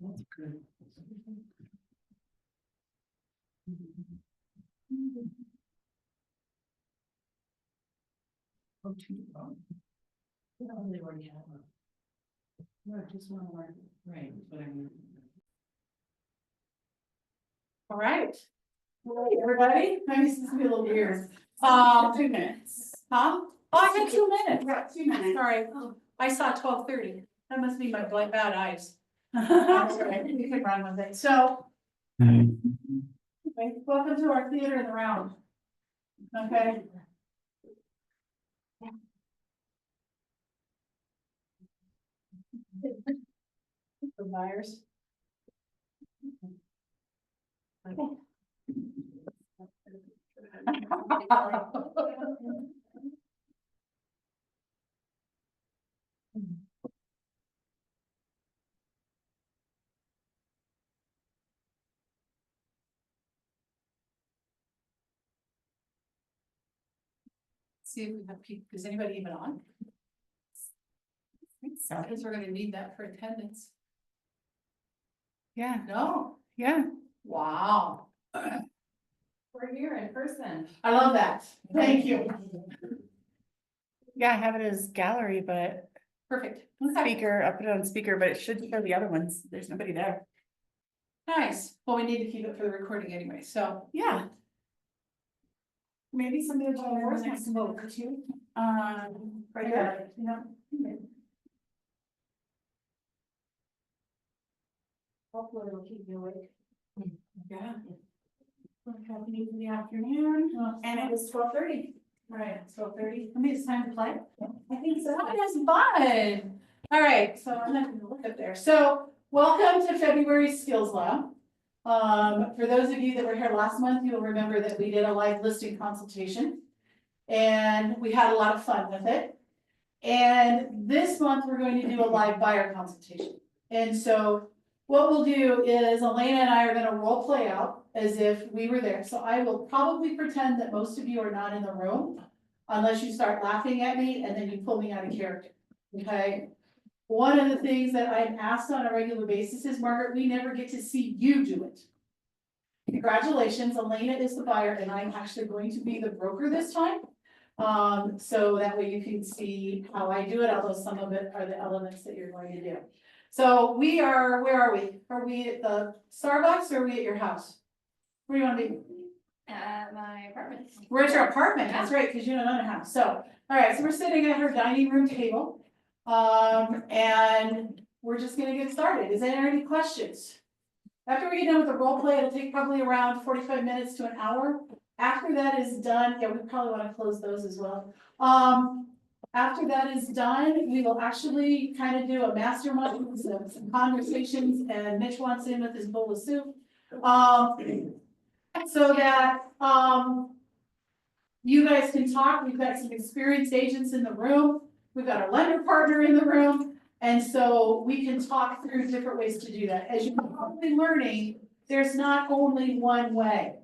That's good. Oh, too long. Yeah, they already have one. No, just one more. Right, but I mean. All right. Hey, everybody, maybe this is gonna be a little weird. 2 minutes. Huh? Oh, I had 2 minutes. We've got 2 minutes. Sorry, I saw 12:30. That must be my bad eyes. That's right, we can run with it. So, okay, welcome to our theater in the round. Okay. For buyers. See if we have people, is anybody even on? So, Because we're gonna need that for attendance. yeah, No? yeah. Wow. We're here in person. I love that. Thank you. Yeah, I have it as gallery, but Perfect. Okay. speaker, I'll put it on speaker, but it should show the other ones. There's nobody there. Nice. Well, we need to keep it for the recording anyway, so. Yeah. Maybe somebody will join us next vote. Right there. Yeah. Hopefully it'll keep you awake. Yeah. Happening in the afternoon, and it was 12:30. Right, 12:30. I mean, it's time to play. I think so. Oh, that's fun. All right, so I'm not gonna look up there. So welcome to February Skills Lab. For those of you that were here last month, you'll remember that we did a live listing consultation. And we had a lot of fun with it. And this month, we're going to do a live buyer consultation. And so what we'll do is Elena and I are gonna role play out as if we were there. So I will probably pretend that most of you are not in the room, unless you start laughing at me and then you pull me out of character, okay? One of the things that I'm asked on a regular basis is, Margaret, we never get to see you do it. Congratulations, Elena is the buyer and I'm actually going to be the broker this time. So that way you can see how I do it, although some of it are the elements that you're going to do. So we are, where are we? Are we at the Starbucks or are we at your house? Where do you wanna be? At my apartment. We're at your apartment, that's right, because you don't own a house, so, all right, so we're sitting at her dining room table. And we're just gonna get started, is there any questions? After we get done with the role play, it'll take probably around 45 minutes to an hour. After that is done, yeah, we probably wanna close those as well. After that is done, we will actually kind of do a mastermind, some conversations, and Mitch wants in with his bowl of soup. So that, you guys can talk, we've got some experienced agents in the room, we've got our lender partner in the room, and so we can talk through different ways to do that. As you're probably learning, there's not only one way,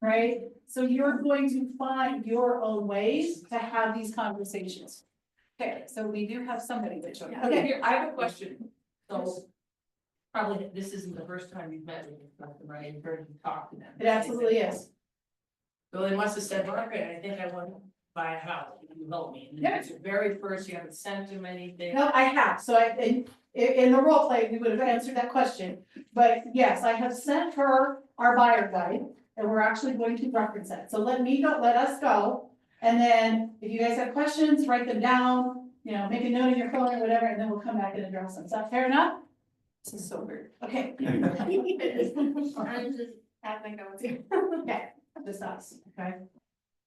right? So you're going to find your own ways to have these conversations. Okay, so we do have somebody that joined. Okay, Here, I have a question. So probably this isn't the first time you've met with them, right? You've heard you talk to them. it absolutely is. So they must have said, Margaret, I think I want to buy a house. Can you help me? And Yeah. it's the very first, you haven't sent them anything. No, I have, so in the role play, we would have answered that question, but yes, I have sent her our buyer guide. And we're actually going to reference it, so let us go, and then if you guys have questions, write them down, you know, make a note in your phone or whatever, and then we'll come back and address them, is that fair enough? This is so weird, okay. I'm just having no idea. Okay, just us, okay?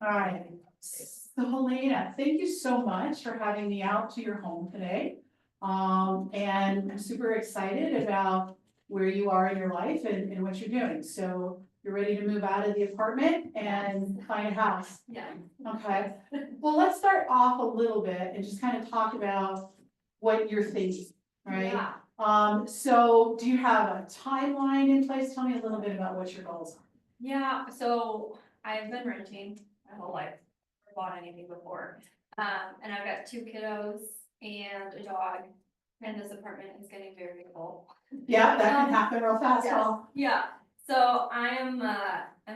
All right, so Helena, thank you so much for having me out to your home today. And I'm super excited about where you are in your life and what you're doing, so you're ready to move out of the apartment and find a house. Yeah. Okay, well, let's start off a little bit and just kind of talk about what you're thinking, right? Yeah. So do you have a timeline in place? Tell me a little bit about what your goals are. Yeah, so I've been renting my whole life, never bought anything before. And I've got 2 kiddos and a dog. And this apartment is getting very full. Yeah, that can happen real fast, Yes. huh? Yeah, so I'm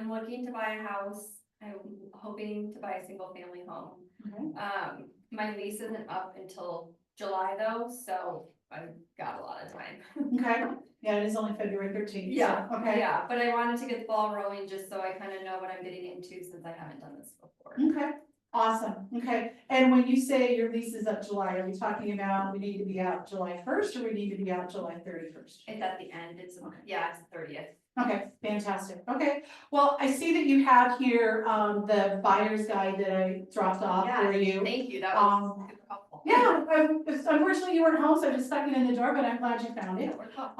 looking to buy a house. I'm hoping to buy a single family home. Okay. My lease isn't up until July though, so I've got a lot of time. Okay, yeah, it is only February 13th. Yeah, so, okay. yeah, but I wanted to get the ball rolling just so I kind of know what I'm getting into since I haven't done this before. Okay, awesome, okay. And when you say your lease is up July, are we talking about we need to be out July 1st or we need to be out July 31st? It's at the end, it's, yeah, it's the 30th. Okay, fantastic, okay. Well, I see that you have here, the buyer's guide that I dropped off for you. Thank you, that was super helpful. Yeah, unfortunately you weren't home, so I just stuck it in the door, but I'm glad you found it. Yeah, we're cool.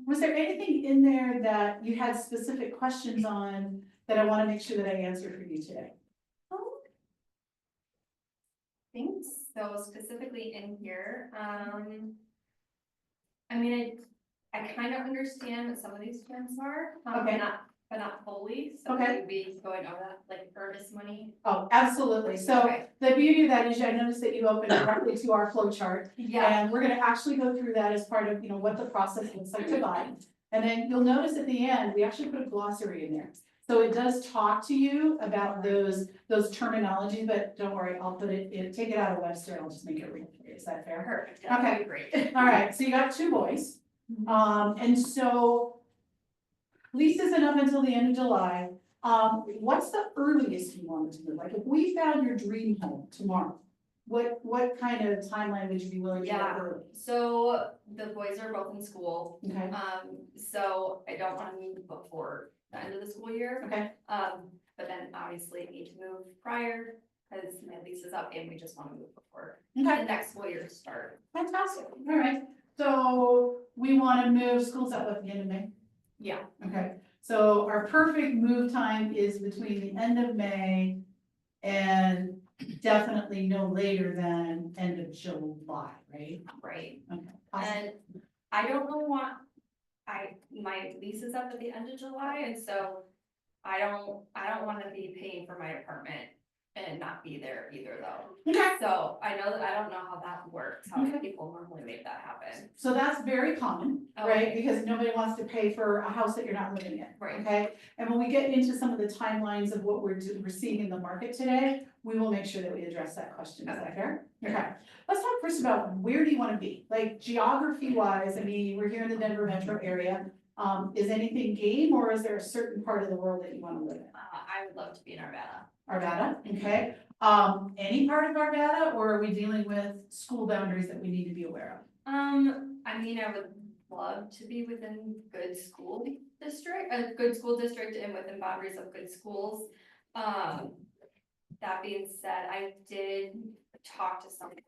Was there anything in there that you had specific questions on that I wanna make sure that I answered for you today? Things, so specifically in here, I mean, I kind of understand what some of these terms are, Okay. but not fully, so Okay. we'd be going over that, like earnest money. Oh, absolutely, so Okay. the beauty of that is I noticed that you opened directly to our flow chart. Yeah, And we're gonna actually go through that as part of, what the process looks like to buy. And then you'll notice at the end, we actually put a glossary in there. So it does talk to you about those terminology, but don't worry, I'll put it in, take it out of Webster, and I'll just make it real for you. Is that fair? perfect, yeah, that'd be great. All right, so you got 2 boys. And so lease isn't up until the end of July. What's the earliest you want to move? Like if we found your dream home tomorrow, what kind of timeline would you be willing to go Yeah. early? So the boys are both in school, Okay, so I don't wanna move before the end of the school year. okay, But then obviously need to move prior, cause my lease is up and we just wanna move before okay, the next school year start. fantastic, all right. So we wanna move schools out at the end of May, Yeah, okay? So our perfect move time is between the end of May and definitely no later than end of July, right? right. Okay, awesome. And I don't know what, my lease is up at the end of July, and so I don't wanna be paying for my apartment and not be there either though. Okay. So I know that, I don't know how that works, how Okay. people normally make that happen. So that's very common, right? Okay. Because nobody wants to pay for a house that you're not living in, Right. okay? And when we get into some of the timelines of what we're seeing in the market today, we will make sure that we address that question. Is that fair? Okay. Let's talk first about where do you want to be? Like geography wise, I mean, we're here in the Denver metro area. Is anything game or is there a certain part of the world that you want to live in? I would love to be in Arvada. Arvada, okay? Any part of Arvada, or are we dealing with school boundaries that we need to be aware of? I mean, I would love to be within good school district, a good school district and within boundaries of good schools. That being said, I did talk to somebody,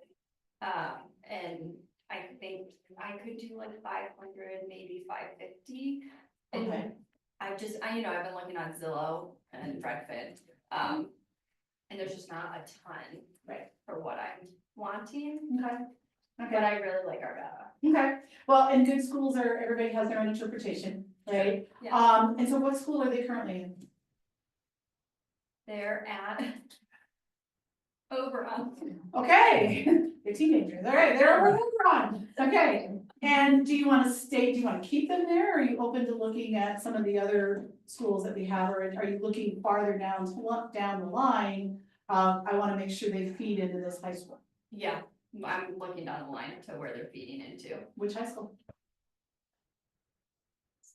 and I think I could do like 500, maybe 550. And Okay. I've been looking on Zillow and Redfin, and there's just not a ton. Right. For what I'm wanting, Okay. but Okay, I really like Arvada. okay. Well, and good schools are, everybody has their own interpretation, right? Yeah. And so what school are they currently in? They're at Oberon. Okay, they're teenagers, all right, they're over on, okay. And do you wanna keep them there, or are you open to looking at some of the other schools that we have, or are you looking farther down the line? I wanna make sure they feed into this high school. Yeah, I'm looking down the line to where they're feeding into. Which high school?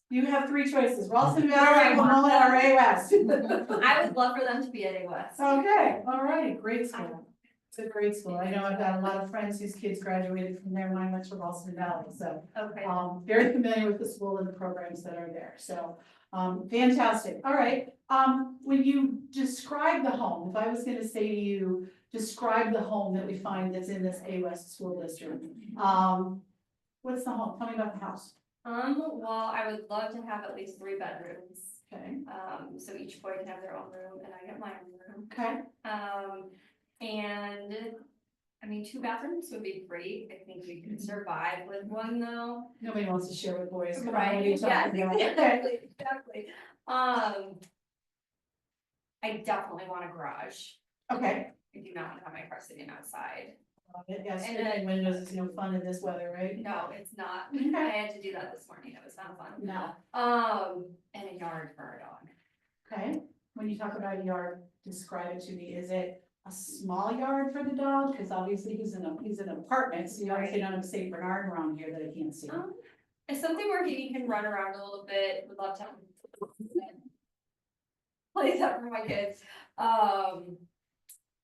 You have 3 choices, Ralston Where I Valley, want Pomona, or A West. I would love for them to be at A West. Okay, all right, great school. It's a great school. I know I've got a lot of friends whose kids graduated from there. Mine went to Ralston Valley, so Okay. very familiar with the school and the programs that are there. So fantastic. All right. When you describe the home, if I was going to say to you, describe the home that we find that's in this A West school district. What's the home? Tell me about the house. Well, I would love to have at least 3 bedrooms. Okay. So each boy can have their own room and I get my own room. Okay. And I mean, 2 bathrooms would be great. I think we could survive with one though. Nobody wants to share with boys. Come on, Right, what are you yeah, talking about? Okay. exactly. I definitely want a garage. Okay. I do not want to have my car sitting outside. Yeah, And stripping then- windows is no fun in this weather, right? No, it's not. Okay. I had to do that this morning. It was not fun. No, And a yard for a dog. okay, when you talk about a yard, describe it to me, is it a small yard for the dog? Cause obviously he's in an apartment, so you obviously don't have a Saint Bernard around here that I can't see. It's something where he can run around a little bit, would love to have. Play that for my kids,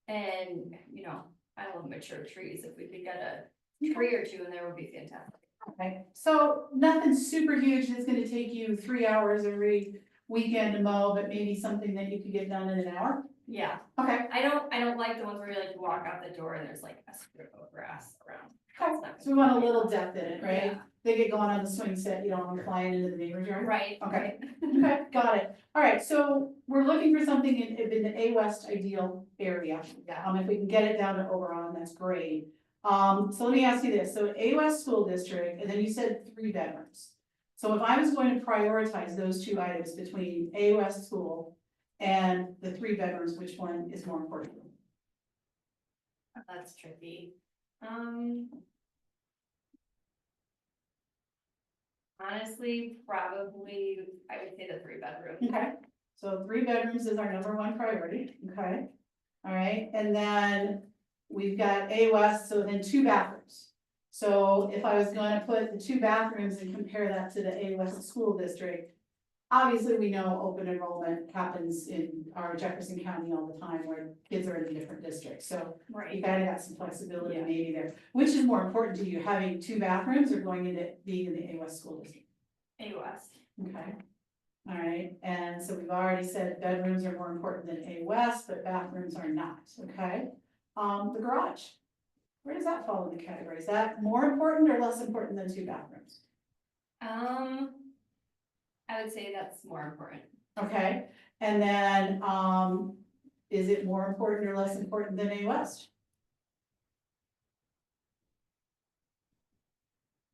and, you know, I love mature trees, if we could get a tree or two in there would be fantastic. Okay, so nothing super huge that's gonna take you 3 hours every weekend to mow, but maybe something that you could get done in an hour? Yeah, Okay, I don't like the ones where you like walk out the door and there's like a strip of grass around. That's not so we want a little depth in it, right? Yeah. They get going on the swing set, you don't want them flying into the neighbor's yard. Right, Okay. right. Okay, got it. All right, so we're looking for something in the A West ideal area. Yeah. If we can get it down to Oberon, that's great. So let me ask you this, so A West School District, and then you said 3 bedrooms. So if I was going to prioritize those 2 items between A West School and the 3 bedrooms, which one is more important? That's tricky. Honestly, probably, I would say the 3-bedroom. Okay, so 3 bedrooms is our #1 priority, okay? All right, and then we've got A West, so then 2 bathrooms. So if I was gonna put the 2 bathrooms and compare that to the A West School District, obviously, we know open enrollment happens in our Jefferson County all the time where kids are in different districts, so you Right. gotta have some flexibility Yeah. maybe there. Which is more important to you, having 2 bathrooms or going into being in the A West School District? A West. Okay. All right, and so we've already said bedrooms are more important than A West, but bathrooms are not, okay? The garage, where does that fall in the category? Is that more important or less important than 2 bathrooms? I would say that's more important. Okay, and then, is it more important or less important than A West?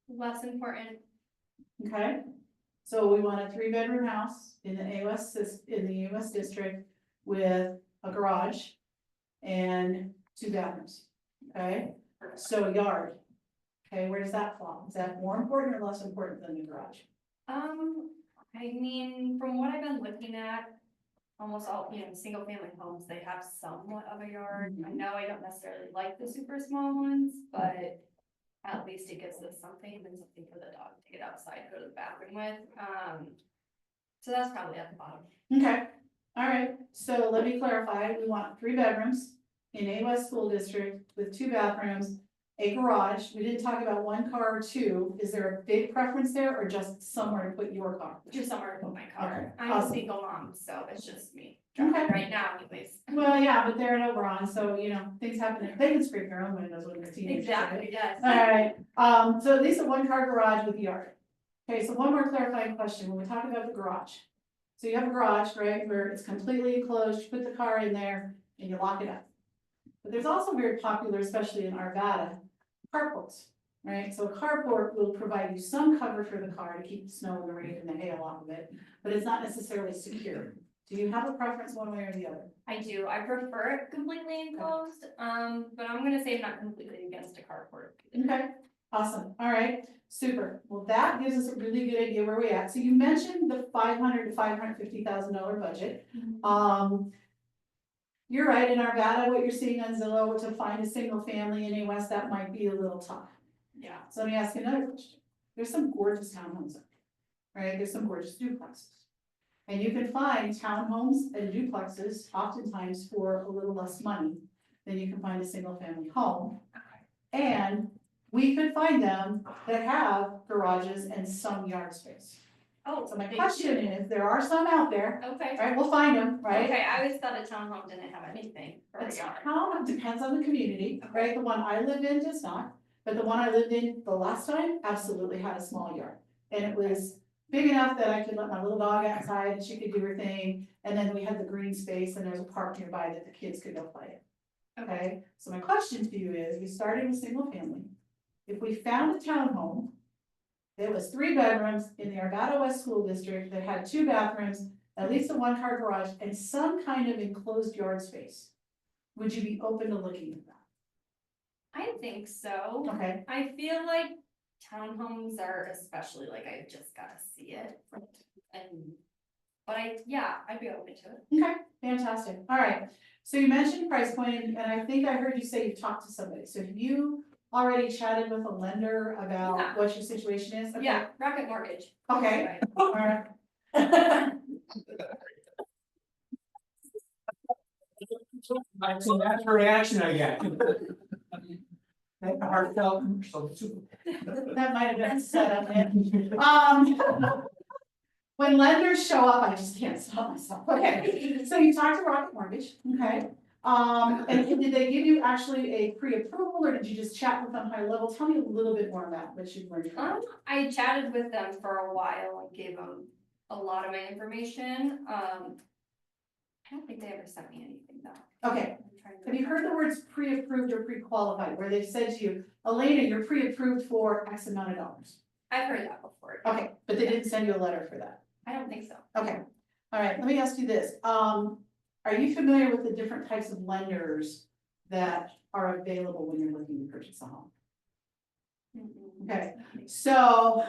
Less important. Okay, so we want a 3-bedroom house in the A West, in the A West district with a garage and 2 bathrooms, okay? So yard, okay, where does that fall? Is that more important or less important than the garage? I mean, from what I've been looking at, almost all, single family homes, they have somewhat of a yard. I know I don't necessarily like the super small ones, but at least it gives us something and something for the dog to get outside, go to the bathroom with. So that's probably at the bottom. Okay, all right, so let me clarify, we want 3 bedrooms in A West School District with 2 bathrooms, a garage, we didn't talk about 1 car or 2, is there a big preference there, or just somewhere to put your car? Just somewhere to put my car. Okay, I'm a awesome. single mom, so it's just me Okay. driving right now anyways. Well, yeah, but they're in Oberon, so things happen, they can scrape their own windows when they're teenagers. right? Exactly, yes. Alright, so at least a 1-car garage with yard. Okay, so one more clarifying question, when we talk about the garage. So you have a garage, right, where it's completely enclosed, you put the car in there and you lock it up. But there's also very popular, especially in Arvada, carports, right? So a carport will provide you some cover for the car to keep the snow and the rain and the hail off of it, but it's not necessarily secure. Do you have a preference one way or the other? I do, I prefer it completely enclosed, but I'm gonna say I'm not completely against a carport. Okay, awesome, all right, super. Well, that gives us a really good idea where we're at. So you mentioned the $500,000 to $550,000 budget. You're right, in Arvada, what you're seeing on Zillow, to find a single family in A West, that might be a little tough. Yeah. So let me ask you another question. There's some gorgeous townhomes, out there, right? There's some gorgeous duplexes. And you can find townhomes and duplexes oftentimes for a little less money than you can find a single family home. And we could find them that have garages and some yard space. Oh, So my they question do. is, there are some out there, Okay. right? We'll find them, right? Okay, I always thought a townhome didn't have anything for a It's yard. how, it depends on the community, Okay. right? The one I lived in does not, but the one I lived in the last time absolutely had a small yard. And it was big enough that I could let my little dog outside and she could do her thing. And then we had the green space and there's a park nearby that the kids could go play in. Okay, so my question to you is, we started with single family. If we found a townhome that was 3 bedrooms in the Arvada West School District that had 2 bathrooms, at least a 1-car garage and some kind of enclosed yard space, would you be open to looking at that? I think so. Okay, I feel like townhomes are especially like, I just gotta see it. And, but I'd be open to it. okay, fantastic, all right. So you mentioned price point, and I think I heard you say you talked to somebody, so have you already chatted with a lender Yeah. about what your situation is? Okay. Yeah, Rocket Mortgage. Okay, Right. all right. So that's her reaction, I get. That heartfelt commercial. That might have been set up, man. When lenders show up, I just can't stop myself. Okay, so you talked to Rocket Mortgage, okay? And did they give you actually a pre-approval, or did you just chat with them high level? Tell me a little bit more about what you've learned from them. I chatted with them for a while and gave them a lot of my information. I don't think they ever sent me anything though. Okay, I'm trying to have you heard the words pre-approved or pre-qualified, where they've said to you, Elena, you're pre-approved for X amount of dollars? I've heard that before. Okay, but they didn't send you a letter for that? I don't think so. Okay, all right, let me ask you this, are you familiar with the different types of lenders that are available when you're looking to purchase a home? Mm-mm. Okay, so,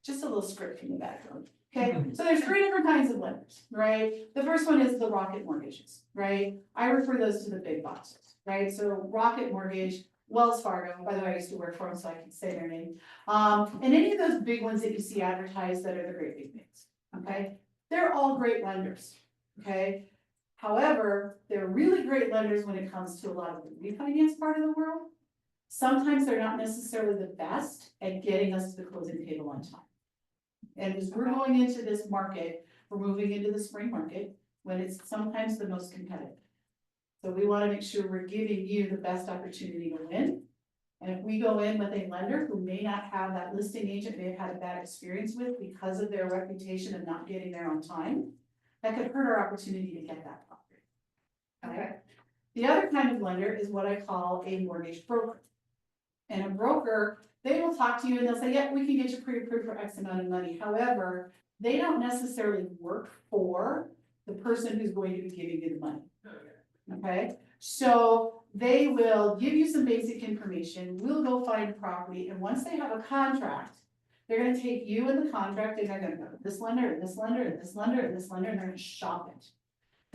just a little script in the background, okay? So there's three different kinds of lenders, right? The first one is the Rocket Mortgages, right? I refer those to the big boxes, right? So Rocket Mortgage, Wells Fargo, by the way, I used to work for them, so I can say their name. And any of those big ones that you see advertised that are the great big names, okay? They're all great lenders, okay? However, they're really great lenders when it comes to a lot of the refinance part of the world. Sometimes they're not necessarily the best at getting us to the closing table on time. And as we're going into this market, we're moving into the spring market when it's sometimes the most competitive. So we want to make sure we're giving you the best opportunity to win. And if we go in with a lender who may not have that listing agent, may have had a bad experience with because of their reputation of not getting there on time, that could hurt our opportunity to get that property. Okay. The other kind of lender is what I call a mortgage broker. And a broker, they will talk to you and they'll say, yeah, we can get you pre-approved for X amount of money. However, they don't necessarily work for the person who's going to be giving you the money. Okay, so they will give you some basic information, we'll go find a property, and once they have a contract, they're gonna take you and the contract, and they're gonna go to this lender, and this lender, and this lender, and this lender, and they're gonna shop it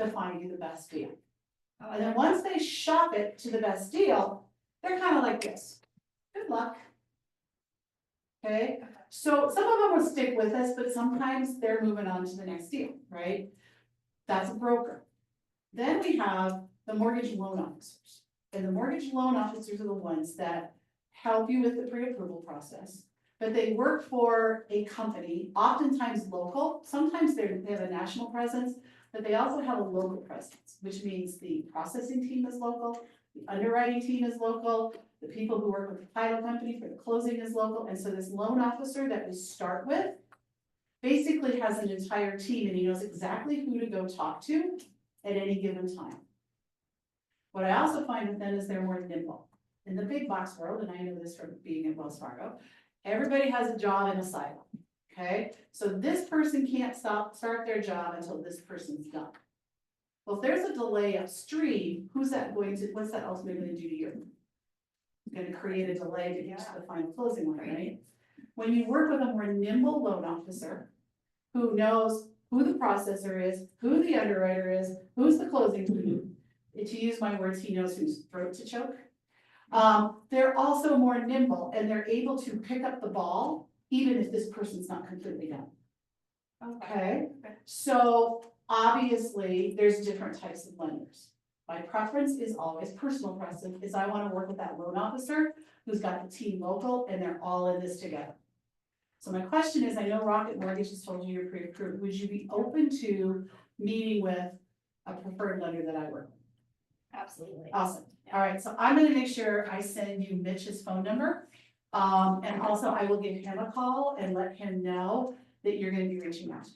to find you the best deal. And then once they shop it to the best deal, they're kind of like this, good luck. Okay, so some of them will stick with us, but sometimes they're moving on to the next deal, right? That's a broker. Then we have the mortgage loan officers. And the mortgage loan officers are the ones that help you with the pre-approval process. But they work for a company, oftentimes local, sometimes they have a national presence, but they also have a local presence, which means the processing team is local, the underwriting team is local, the people who work with the title company for the closing is local. And so this loan officer that we start with basically has an entire team, and he knows exactly who to go talk to at any given time. What I also find with them is they're more nimble. In the big box world, and I know this from being at Wells Fargo, everybody has a job in a silo, okay? So this person can't start their job until this person's done. Well, if there's a delay upstream, what's that ultimately gonna do to you? It's gonna create a delay to get to the final closing line, right? When you work with a more nimble loan officer who knows who the processor is, who the underwriter is, who's the closing team, to use my words, he knows whose throat to choke. They're also more nimble and they're able to pick up the ball, even if this person's not completely done. Okay, so obviously there's different types of lenders. My preference is always personal preference, is I want to work with that loan officer who's got the team local and they're all in this together. So my question is, I know Rocket Mortgage has told you you're pre-approved. Would you be open to meeting with a preferred lender that I work with? Absolutely. Awesome. All right, so I'm gonna make sure I send you Mitch's phone number. And also I will give him a call and let him know that you're gonna be reaching out.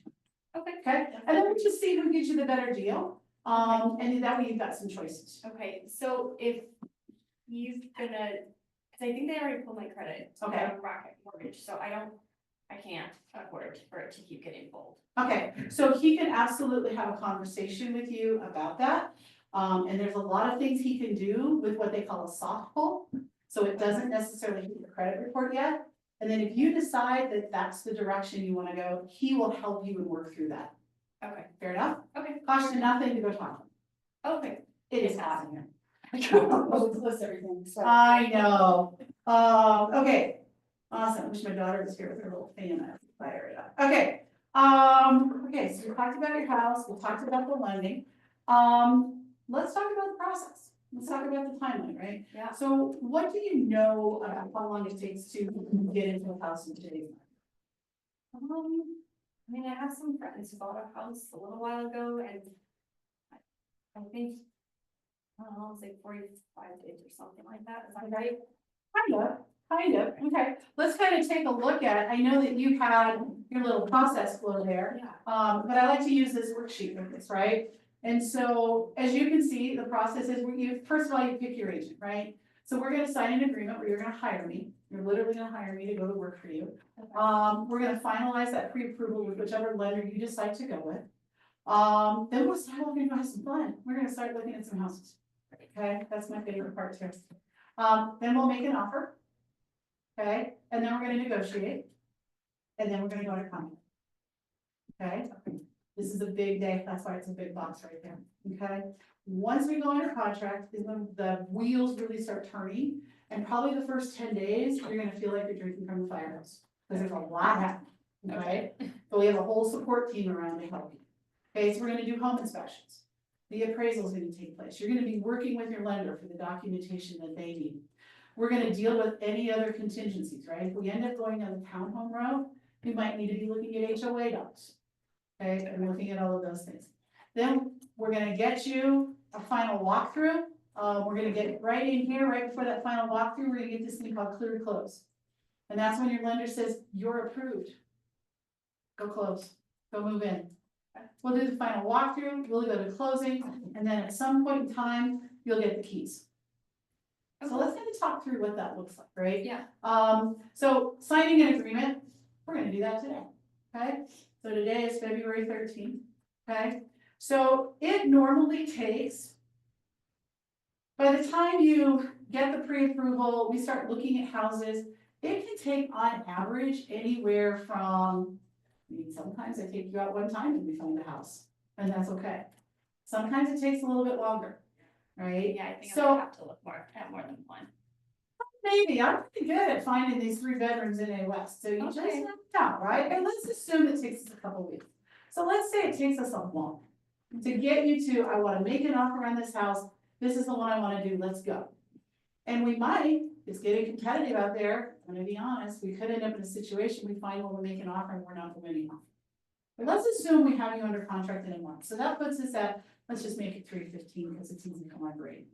Okay. Okay, and then we'll just see who gives you the better deal. And that way you've got some choices. Okay, so if he's gonna, cause I think they already pulled my credit. Okay. on Rocket Mortgage, so I can't afford for it to keep getting pulled. Okay, so he can absolutely have a conversation with you about that. And there's a lot of things he can do with what they call a soft pull. So it doesn't necessarily hit your credit report yet. And then if you decide that that's the direction you wanna go, he will help you and work through that. Okay, Fair enough? okay. Cost you nothing to go talk. Okay. It is hot in here. List everything, so. I know. Okay. Awesome. Wish my daughter was here with her little fan. I have to fire it up. Okay. Okay, so we talked about your house. We talked about the lending. Let's talk about the process. Let's talk about the timeline, right? Yeah. So what do you know about how long it takes to get into a house in today's market? I mean, I have some friends who bought a house a little while ago and I think, I don't know, it's like 45 days or something like that. Is that right? Kind of, okay. Let's kind of take a look at, I know that you had your little process flow there. Yeah. But I like to use this worksheet with this, right? And so, as you can see, the process is where you, first of all, you pick your agent, right? So we're gonna sign an agreement where you're gonna hire me. You're literally gonna hire me to go to work for you. We're gonna finalize that pre-approval with whichever lender you decide to go with. Then we'll start looking at some fun. We're gonna start looking at some houses. Okay, that's my favorite part too. Then we'll make an offer. Okay, and then we're gonna negotiate. And then we're gonna go to contract. Okay, this is a big day, that's why it's a big box right there, okay? Once we go under contract is when the wheels really start turning. And probably the first 10 days, you're gonna feel like you're drinking from the fire hose, because there's a lot happening, okay? But we have a whole support team around to help you. Okay, so we're gonna do home inspections. The appraisal is gonna take place. You're gonna be working with your lender for the documentation that they need. We're gonna deal with any other contingencies, right? If we end up going on the townhome road, we might need to be looking at HOA docs. Okay, and looking at all of those things. Then we're gonna get you a final walkthrough. We're gonna get right in here, right before that final walkthrough, we're gonna get this thing called clear to close. And that's when your lender says, you're approved. Go close, go move in. We'll do the final walkthrough, we'll go to closing, and then at some point in time, you'll get the keys. So let's kind of talk through what that looks like, right? Yeah. So signing an agreement, we're gonna do that today, okay? So today is February 13th, okay? So it normally takes, by the time you get the pre-approval, we start looking at houses, it can take on average anywhere from, I mean, sometimes I take you out one time and we find a house, and that's okay. Sometimes it takes a little bit longer, right? Yeah, I think I'm So- gonna have to look more at more than one. Maybe, I'm pretty good at finding these 3 bedrooms in A West, so you just Okay. never know, right? And let's assume it takes us a couple weeks. So let's say it takes us a month to get you to, I wanna make an offer on this house, this is the one I wanna do, let's go. And we might, it's getting competitive out there, I'm gonna be honest, we could end up in a situation, we find when we make an offer and we're not the winning offer. But let's assume we have you under contract in a month, so that puts us at, let's just make it 315 because it's easy for my brain.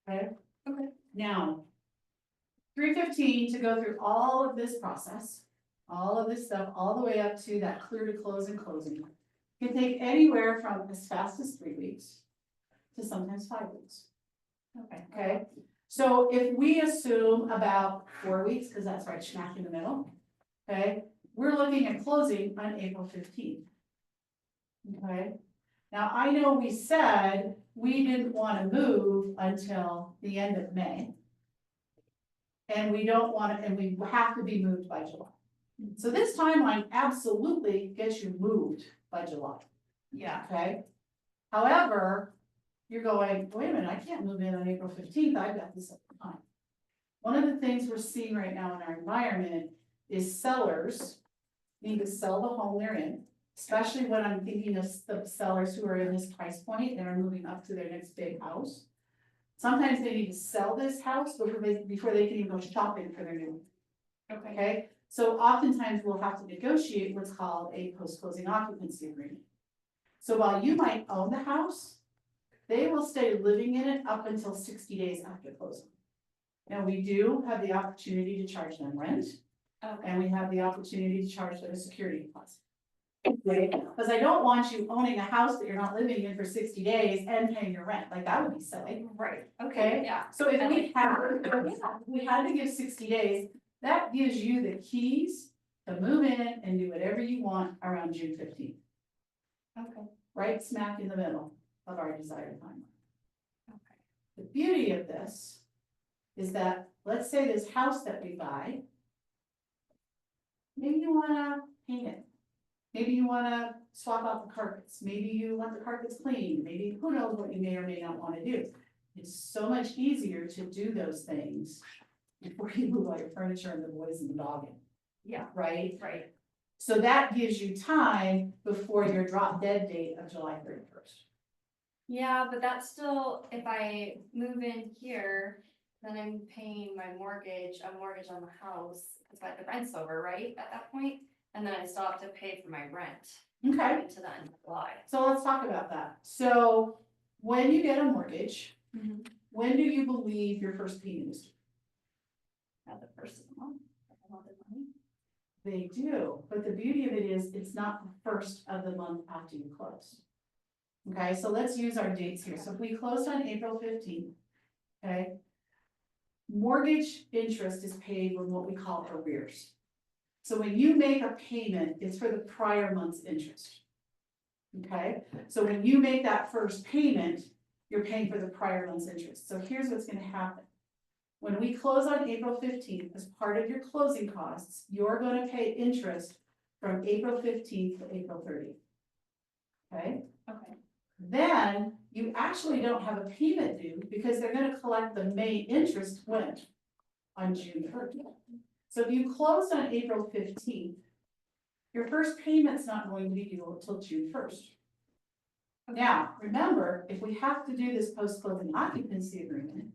Okay? Okay. Now, 315 to go through all of this process, all of this stuff, all the way up to that clear to close and closing. Can take anywhere from as fast as 3 weeks to sometimes 5 weeks. Okay, so if we assume about 4 weeks, because that's right smack in the middle, okay, we're looking at closing on April 15th. Okay, now I know we said we didn't want to move until the end of May. And we don't want to, and we have to be moved by July. So this timeline absolutely gets you moved by July. Yeah. Okay? However, you're going, wait a minute, I can't move in on April 15th, I've got this time. One of the things we're seeing right now in our environment is sellers need to sell the home they're in, especially when I'm thinking of the sellers who are in this price point and are moving up to their next big house. Sometimes they need to sell this house before they can even go shopping for their new one. Okay, so oftentimes we'll have to negotiate what's called a post-closing occupancy agreement. So while you might own the house, they will stay living in it up until 60 days after closing. And we do have the opportunity to charge them rent, and we have the opportunity to charge them a security deposit. Right, because I don't want you owning a house that you're not living in for 60 days and paying your rent, like that would be silly. Right, Okay. yeah. So if we had to give 60 days, that gives you the keys to move in and do whatever you want around June 15th. Okay. Right smack in the middle of our desired timeline. Okay. The beauty of this is that, let's say this house that we buy. Maybe you wanna paint it. Maybe you wanna swap out the carpets, maybe you want the carpets clean, maybe who knows what you may or may not wanna do. It's so much easier to do those things before you move all your furniture and the boys and the dog in, Yeah, right? right. So that gives you time before your drop dead date of July 31st. Yeah, but that's still, if I move in here, then I'm paying my mortgage, a mortgage on the house, it's like the rent's over, right, at that point? And then I still have to pay for my rent Okay, into the end of July. so let's talk about that. So when you get a mortgage, when do you believe your first payment is due? At the first of the month, I want the money. They do, but the beauty of it is, it's not the first of the month after you close. Okay, so let's use our dates here. So if we closed on April 15th, okay? Mortgage interest is paid with what we call arrears. So when you make a payment, it's for the prior month's interest. Okay, so when you make that first payment, you're paying for the prior month's interest. So here's what's gonna happen. When we close on April 15th, as part of your closing costs, you're gonna pay interest from April 15th to April 30th. Okay? Okay. Then you actually don't have a payment due because they're gonna collect the May interest when? On June 1st. So if you closed on April 15th, your first payment's not going to be due until June 1st. Now, remember, if we have to do this post-closing occupancy agreement,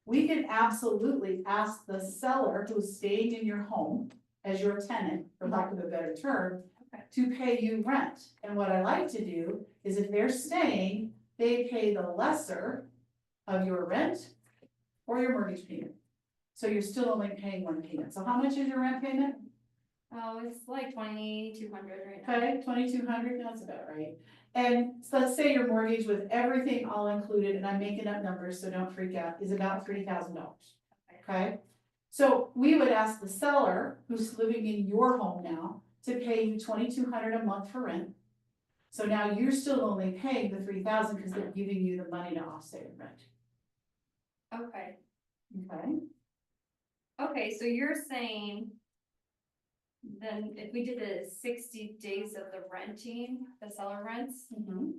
we can absolutely ask the seller who's staying in your home as your tenant, for lack of a better term, to pay you rent. And what I like to do is if they're staying, they pay the lesser of your rent or your mortgage payment. So you're still only paying one payment. So how much is your rent payment? Oh, it's like 2,200 right now. Okay, 2,200, that's about right. And so let's say your mortgage with everything all included, and I'm making up numbers, so don't freak out, is about $3,000. Okay? So we would ask the seller who's living in your home now to pay you $2,200 a month for rent. So now you're still only paying the $3,000 because they're giving you the money to offset your rent. Okay, Okay? okay, so you're saying. Then if we did the 60 days of the renting, the seller rents, Mm-hmm.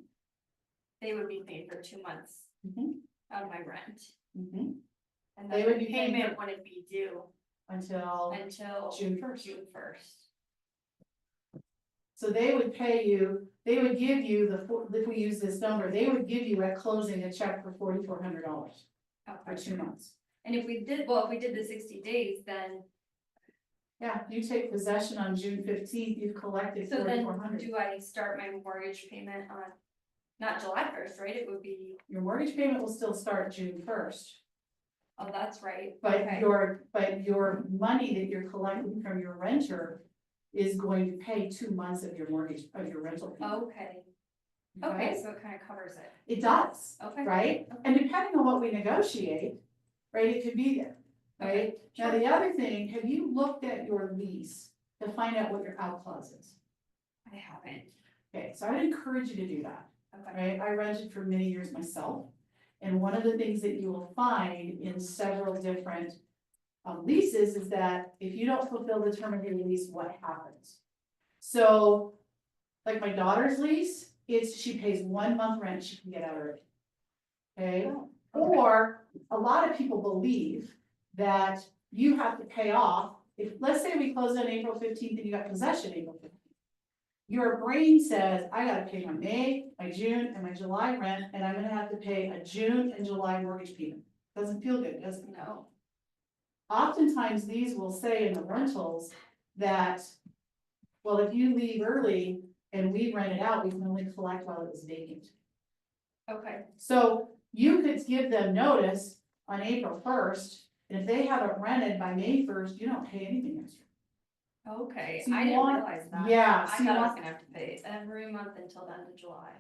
they would be paid for 2 months Mm-hmm. out of my rent. Mm-hmm. And They then would the be paying payment for- wouldn't be due Until until June 1st. June 1st. So they would pay you, they would give you if we use this number, they would give you at closing a check for $4,400 for 2 months. And if we did the 60 days, then, Yeah, you take possession on June 15th, you've collected so then $4,400. do I start my mortgage payment on, not July 1st, right? It would be, Your mortgage payment will still start June 1st, oh, that's right. but Okay. your money that you're collecting from your renter is going to pay 2 months of your mortgage, of your rental payment. Okay, okay, so it kind of covers it. It does, Okay. right? And depending on what we negotiate, right, it could be there, right? Now, the other thing, have you looked at your lease to find out what your out clause is? I haven't. Okay, so I would encourage you to do that, Okay. right? I rented for many years myself. And one of the things that you will find in several different leases is that if you don't fulfill the term of your lease, what happens? So, like my daughter's lease, she pays 1 month rent, she can get out early. Okay, or a lot of people believe that you have to pay off, if, let's say we closed on April 15th and you got possession April 15th. Your brain says, I gotta pay my May, my June, and my July rent, and I'm gonna have to pay a June and July mortgage payment. Doesn't feel good, does it? No. Oftentimes, these will say in the rentals that, well, if you leave early and we rent it out, we can only collect while it was vacant. Okay, So you could give them notice on April 1st, and if they haven't rented by May 1st, you don't pay anything extra. okay, So you I didn't want- realize that. yeah, I so you thought I was want- gonna have to pay every month until the end of July.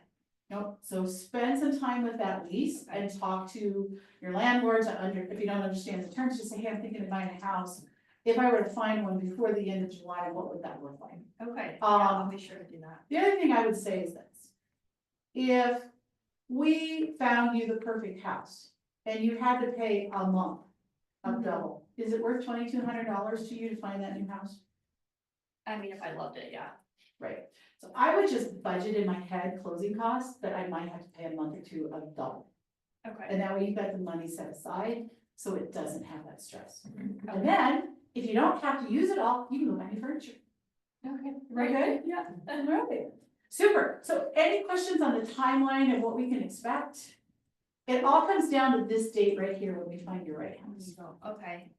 Nope, so spend some time with that lease and talk to your landlord if you don't understand the terms, just say, hey, I'm thinking of buying a house. If I were to find one before the end of July, what would that look like? Okay, yeah, I'll be sure to do that. The other thing I would say is this. If we found you the perfect house and you had to pay a month of double. Is it worth $2,200 to you to find that new house? I mean, if I loved it, yeah. Right, so I would just budget in my head closing costs that I might have to pay a month or two of double. Okay. And that way you've got the money set aside, so it doesn't have that stress. Okay. And then, if you don't have to use it all, you can go buy new furniture. Okay. Right, good? Yeah. Right. Super, so any questions on the timeline of what we can expect? It all comes down to this date right here when we find your right house. Okay.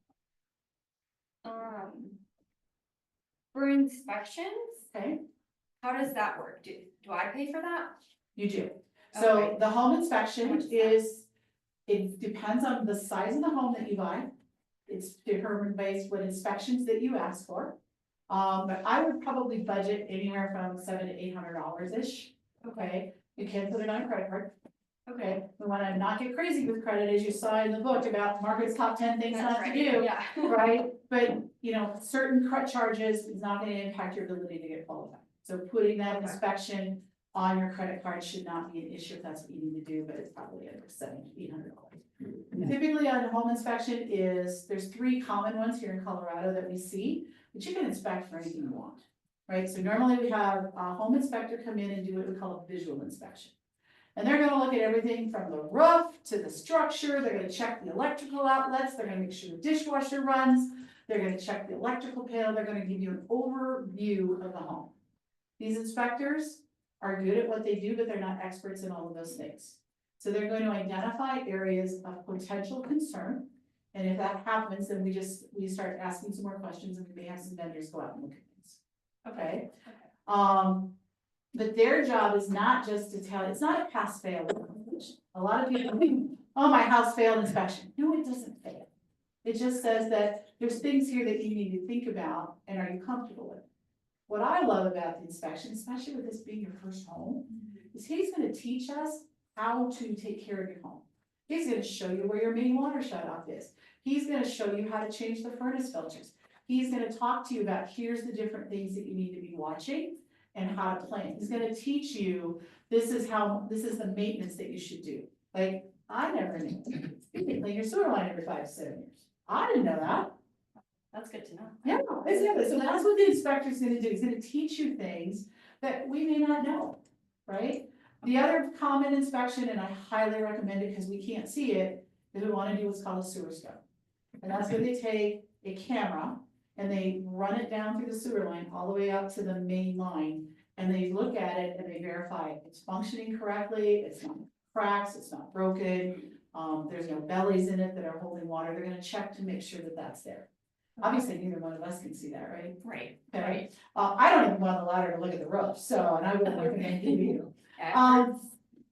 For inspections, Okay, how does that work? Do I pay for that? you do. So Okay. the home How inspection much is that? is, it depends on the size of the home that you buy. It's determined based what inspections that you ask for. But I would probably budget anywhere from $700 to $800-ish, okay? You can put it on a credit card. Okay, we wanna not get crazy with credit, as you saw in the book about Margaret's top 10 things That's not to right, do. Yeah. Right, but you know, certain credit charges is not gonna impact your ability to get qualified. So putting that Okay. inspection on your credit card should not be an issue if that's what you need to do, but it's probably under $700 to $800. Typically on a home inspection there's 3 common ones here in Colorado that we see, but you can inspect for anything you want. Right, so normally we have a home inspector come in and do what we call a visual inspection. And they're gonna look at everything from the roof to the structure, they're gonna check the electrical outlets, they're gonna make sure the dishwasher runs, they're gonna check the electrical panel, they're gonna give you an overview of the home. These inspectors are good at what they do, but they're not experts in all of those things. So they're going to identify areas of potential concern, and if that happens, then we start asking some more questions, and we may have some vendors go out and look at things. Okay? But their job is not just to tell, it's not a pass-fail. A lot of people think, oh, my house failed inspection. No, it doesn't fail. It just says that there's things here that you need to think about, and are you comfortable with? What I love about the inspection, especially with this being your first home, is he's gonna teach us how to take care of your home. He's gonna show you where your main water shutoff is. He's gonna show you how to change the furnace filters. He's gonna talk to you about, here's the different things that you need to be watching and how to plan. He's gonna teach you, this is the maintenance that you should do. Like, I never knew, you can clean your sewer line every 5 to 7 years. I didn't know that. That's good to know. Yeah, exactly, so that's what the inspector's gonna do, he's gonna teach you things that we may not know, right? The other common inspection, and I highly recommend it because we can't see it, is we wanna do what's called a sewer scope. And that's where they take a camera and they run it down through the sewer line all the way up to the main line. And they look at it and they verify it's functioning correctly, it's not cracks, it's not broken, there's no bellies in it that are holding water, they're gonna check to make sure that that's there. Obviously, neither one of us can see that, right? Right. Okay. I don't even go on the ladder to look at the roof, so, and I wouldn't recommend you. Yeah, I've heard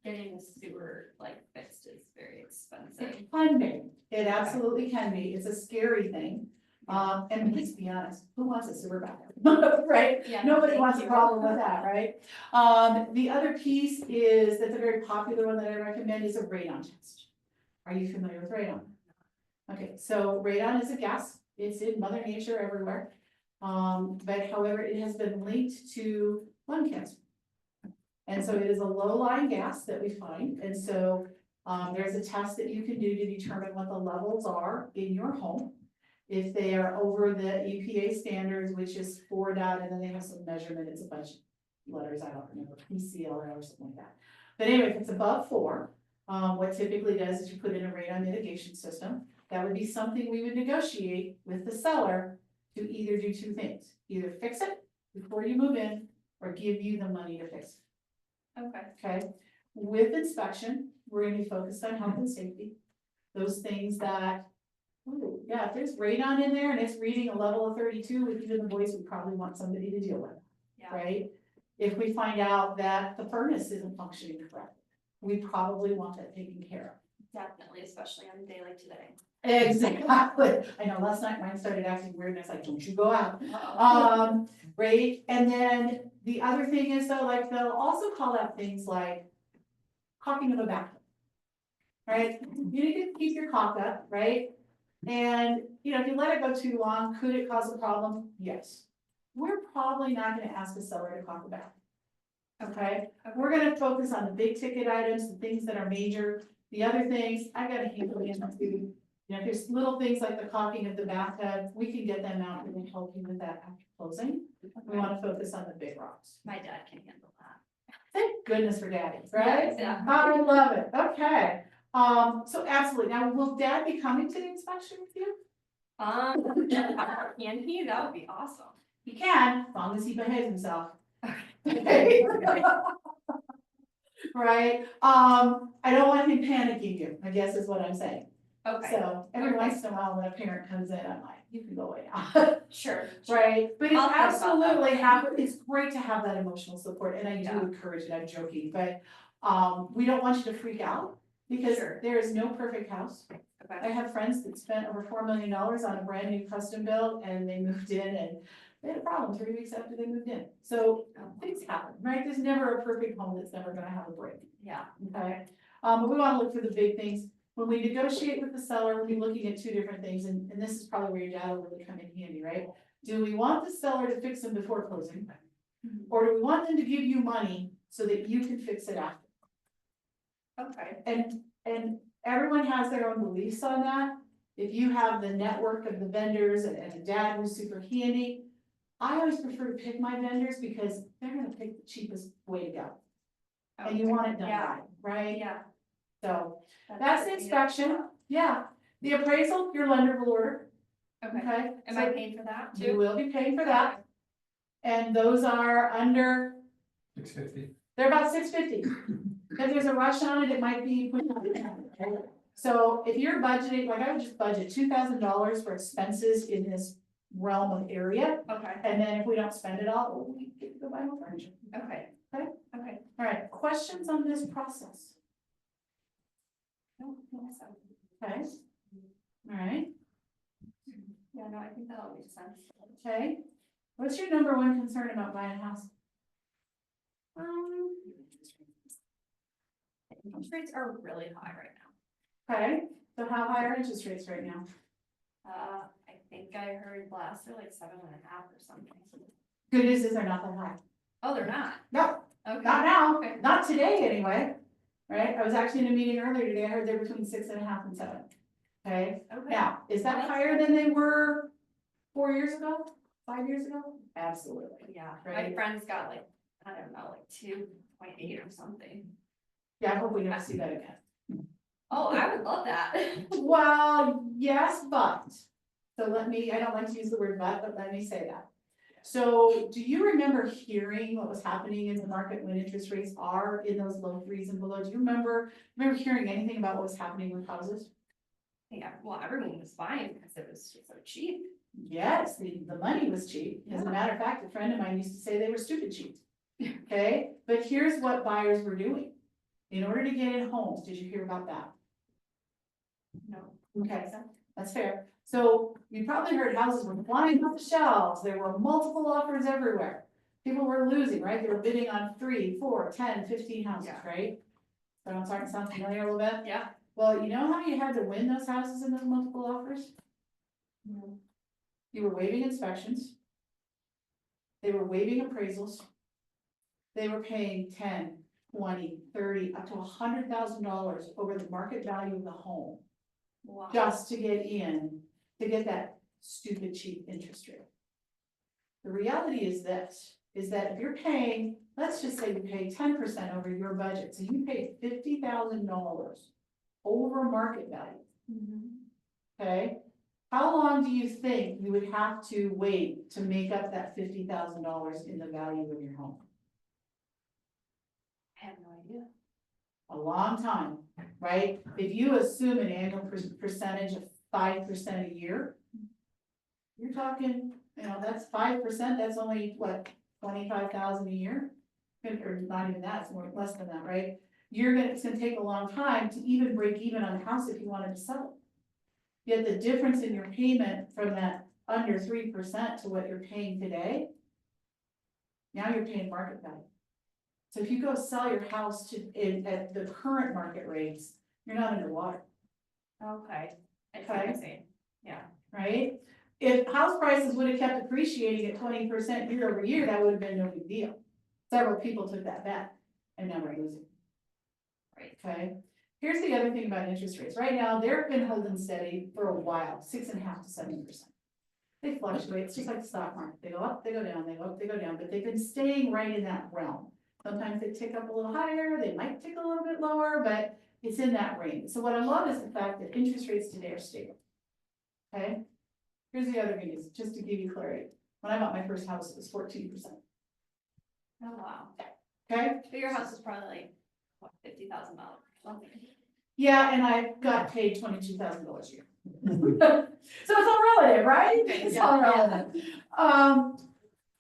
getting the sewer like fixed is very expensive. It can be, it absolutely can be, it's a scary thing. And let's be honest, who wants a sewer backup, right? Yeah. Nobody thank wants a you. problem with that, right? The other piece is, that's a very popular one that I recommend, is a radon test. Are you familiar with radon? Okay, so radon is a gas, it's in Mother Nature everywhere. But however, it has been linked to lung cancer. And so it is a low-lying gas that we find, and so, there's a test that you can do to determine what the levels are in your home. If they are over the EPA standards, which is 4 dot, and then they have some measurement, it's a bunch of letters, I don't remember, PCLR or something like that. But anyway, if it's above 4, what typically does is you put in a radon mitigation system. That would be something we would negotiate with the seller to either do 2 things, either fix it before you move in, or give you the money to fix it. Okay. Okay, with inspection, we're gonna be focused on health and safety. Those things that, ooh, yeah, if there's radon in there and it's reading a level of 32 with you in the voice, we probably want somebody to deal with, Yeah. right? If we find out that the furnace isn't functioning correctly, we probably want that taken care of. Definitely, especially on a day like today. Exactly, I know, last night mine started acting weird and I was like, don't you go out. Uh-oh. Right, and then the other thing is though, like, they'll also call out things like caulking of a bathroom. Right, you need to keep your caulk up, right? And, you know, if you let it go too long, could it cause a problem? Yes. We're probably not gonna ask a seller to caulk a bathroom. Okay, we're gonna focus on the big ticket items, the things that are major. The other things, I gotta handle them too. You know, if there's little things like the caulking of the bathtub, we can get them out and then help you with that after closing. We wanna focus on the big rocks. My dad can handle that. Thank goodness for daddy, right? Yeah. I love it, okay. So absolutely, now will dad be coming to the inspection with you? Can he? That would be awesome. He can, as long as he behaves himself. Okay. Right, I don't want him panicking you, I guess is what I'm saying. Okay, So every Okay. once in a while, when a parent comes in, I'm like, you can go away now. sure. Right, but it's I'll think about that. absolutely it's great to have that emotional support, and I do Yeah. encourage it, I'm joking, but, we don't want you to freak out. Because Sure. there is no perfect house. I Okay. have friends that spent over $4 million on a brand new custom build, and they moved in and they had a problem 3 weeks after they moved in. So things happen, right? There's never a perfect home that's never gonna have a break. Yeah. Okay, but we wanna look for the big things. When we negotiate with the seller, we'll be looking at two different things, and this is probably where your dad will really come in handy, right? Do we want the seller to fix them before closing? Mhm. Or do we want them to give you money so that you can fix it after? Okay. And everyone has their own beliefs on that. If you have the network of the vendors and a dad who's super handy, I always prefer to pick my vendors because they're gonna pick the cheapest way to go. And you want it done Yeah. right, right? Yeah. So that's the good to inspection, yeah. The appraisal, your lender will order, hear. Okay. okay? Am I So paying for that you too? will be paying for that. And those are under, 650. they're about $650. If there's a rush on it, it might be. So if you're budgeting, like I would just budget $2,000 for expenses in this realm of area. Okay. And then if we don't spend it all, we get to go buy more furniture. Okay. Okay. Okay. All right, questions on this process? No, no, so- Okay. All right, Yeah, no, I think that'll make sense. okay. What's your number one concern about buying a house? Interest rates are really high right now. Okay, so how high are interest rates right now? I think I heard last they're like 7.5 or something. Good news is they're not that high. Oh, they're not? No, Okay. not now, Okay. not today anyway. Right, I was actually in a meeting earlier today, I heard they're between 6.5 and 7. Okay, Okay. now, is that higher than they were 4 years ago, 5 years ago? Absolutely. Yeah, my Right. friend's got like, I don't know, like 2.8 or something. Yeah, I hope we never see that again. Oh, I would love that. Well, yes, but, so I don't like to use the word but let me say that. So do you remember hearing what was happening in the market when interest rates are in those low 3s and below? Do you remember hearing anything about what was happening with houses? Yeah, well, everyone was buying because it was just so cheap. Yes, the money was cheap. As a matter of fact, a friend of mine used to say they were stupid cheap. Okay, but here's what buyers were doing. In order to get in homes, did you hear about that? No. Okay, that's fair. So you probably heard houses were flying off the shelves. There were multiple offers everywhere. People were losing, right? They were bidding on 3, 4, 10, 15 houses, Yeah. right? So I'm starting to sound familiar a little bit. Yeah. Well, you know how you had to win those houses in those multiple offers? You were waiving inspections. They were waiving appraisals. They were paying 10, 20, 30, up to $100,000 over the market value of the home. Wow. Just to get in, to get that stupid cheap interest rate. The reality is this, is that if you're paying, let's just say you pay 10% over your budget, so you pay $50,000 over market value, Mhm. okay? How long do you think you would have to wait to make up that $50,000 in the value of your home? I have no idea. A long time, right? If you assume an annual percentage of 5% a year, you're talking, that's 5%, that's only what, 25,000 a year? Or not even that, it's more, less than that, right? It's gonna take a long time to even break even on a house if you wanted to sell it. Yet the difference in your payment from that under 3% to what you're paying today, now you're paying market value. So if you go sell your house at the current market rates, you're not underwater, Okay. I see what you're Okay. saying. Yeah. right? If house prices would have kept appreciating at 20% year over year, that would have been no big deal. Several people took that bet and now we're losing. Right. Okay, Here's the other thing about interest rates. Right now, they've been holding steady for a while, 6.5% to 7%. They fluctuate, it's just like the stock market. They go up, they go down, they go up, they go down, but they've been staying right in that realm. Sometimes they tick up a little higher, they might tick a little bit lower, but it's in that range. So what I love is the fact that interest rates today are stable. Okay? Here's the other good news, just to give you clarity. When I bought my first house, it was 14%. Oh, wow. Okay? But your house is probably like, what, $50,000 or something? Yeah, and I got paid $22,000 a year. So it's all relative, right? It's all relative.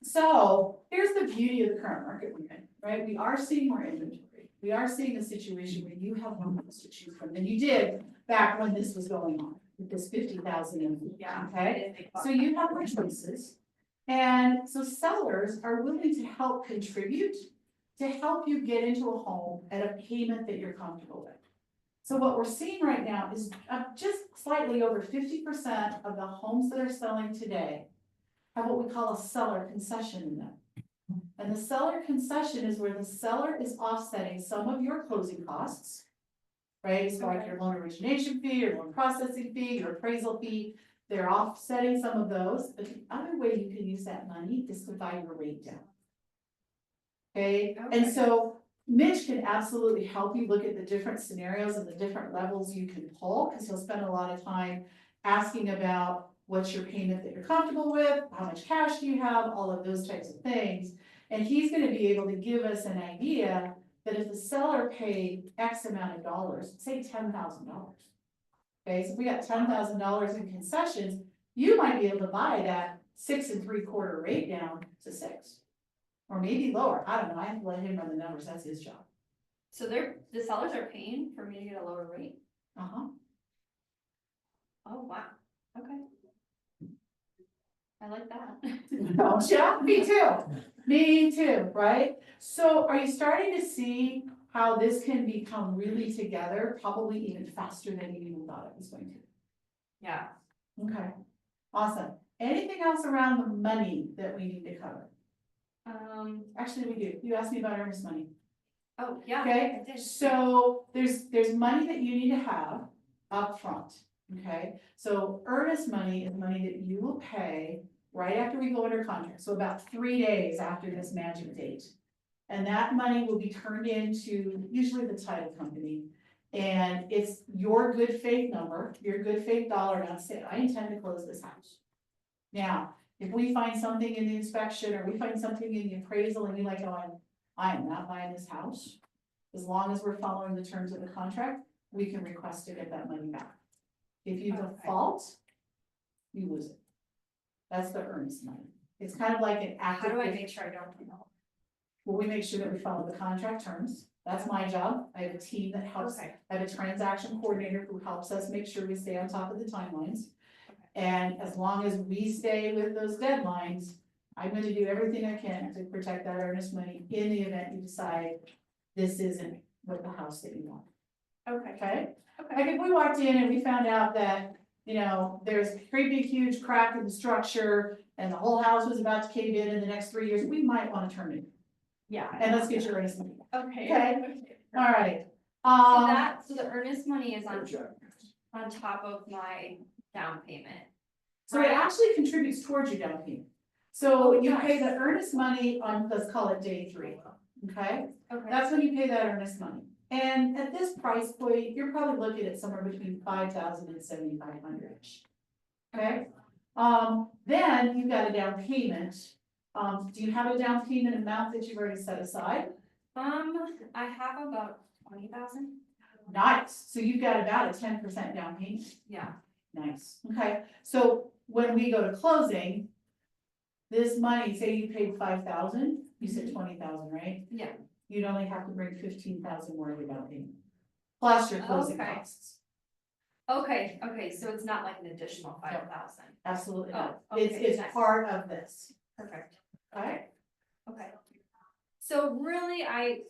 So here's the beauty of the current market we're in, right? We are seeing more inventory. We are seeing a situation where you have more homes to choose from than you did back when this was going on, with this 50,000 in, Yeah. okay? So you have more choices. And so sellers are willing to help contribute to help you get into a home at a payment that you're comfortable with. So what we're seeing right now is just slightly over 50% of the homes that are selling today have what we call a seller concession in them. And the seller concession is where the seller is offsetting some of your closing costs, right? So like your loan origination fee, your loan processing fee, your appraisal fee, they're offsetting some of those. But the other way you can use that money is to buy your rate down. Okay, and so Mitch can absolutely help you look at the different scenarios and the different levels you can pull, because he'll spend a lot of time asking about what's your payment that you're comfortable with, how much cash do you have, all of those types of things. And he's gonna be able to give us an idea that if the seller paid X amount of dollars, say $10,000. Okay, so if we got $10,000 in concessions, you might be able to buy that 6 3/4 rate down to 6. Or maybe lower, I don't know, I have to let him run the numbers, that's his job. So the sellers are paying for me to get a lower rate? Uh-huh. Oh, wow, okay. I like that. Oh, yeah, me too, right? So are you starting to see how this can become really together, probably even faster than you even thought it was going to? Yeah. Okay, awesome. Anything else around the money that we need to cover? Actually, we do. You asked me about earnest money. Oh, yeah. Okay, I did. so there's money that you need to have up front. Okay? So earnest money is money that you will pay right after we go under contract, so about 3 days after this magic date. And that money will be turned into usually the title company. And it's your good faith number, your good faith dollar amount, say, I intend to close this house. Now, if we find something in the inspection or we find something in the appraisal and you're like, oh, I am not buying this house. As long as we're following the terms of the contract, we can request to get that money back. If you default, you lose it. That's the earnest money. It's kind of like an How active. do I make sure I don't know? Well, we make sure that we follow the contract terms. That's my job. I have a team that helps. Okay. I have a transaction coordinator who helps us make sure we stay on top of the timelines. And as long as we stay with those deadlines, I'm gonna do everything I can to protect that earnest money in the event you decide this isn't what the house that you want, Okay. okay? Okay. Like if we walked in and we found out that, you know, there's a great big huge crack in the structure and the whole house was about to cave in the next 3 years, we might wanna turn it. Yeah. And let's get your earnest money. Okay. Okay. All right. So the earnest money is on top of my down payment. So it actually contributes towards your down payment. So Oh, you pay nice. the earnest money on, let's call it day 3, okay? Okay. That's when you pay that earnest money. And at this price point, you're probably looking at somewhere between 5,000 and 7,500-ish. Okay? Then you've got a down payment. Do you have a down payment amount that you've already set aside? I have about 20,000. Nice. So you've got about a 10% down payment. Yeah. Nice. Okay. So when we go to closing, this money, say you paid 5,000, you said 20,000, right? Yeah. You'd only have to bring 15,000 more of your down payment. Plus your closing Okay. costs. Okay, so it's not like an additional 5,000. Absolutely Oh, not. okay, It's nice. part of this. Perfect. Okay? Okay. So really, I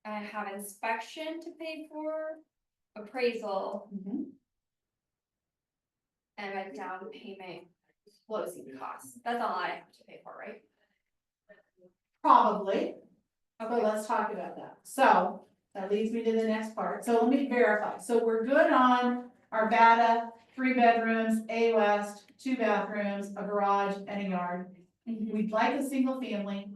have inspection to pay for, appraisal, and a down payment closing costs. That's all I have to pay for, right? Probably, but Okay. let's talk about that. So that leads me to the next part. So let me verify. So we're good on Arvada, 3 bedrooms, A West, 2 bathrooms, a garage and a yard. We'd like a single family,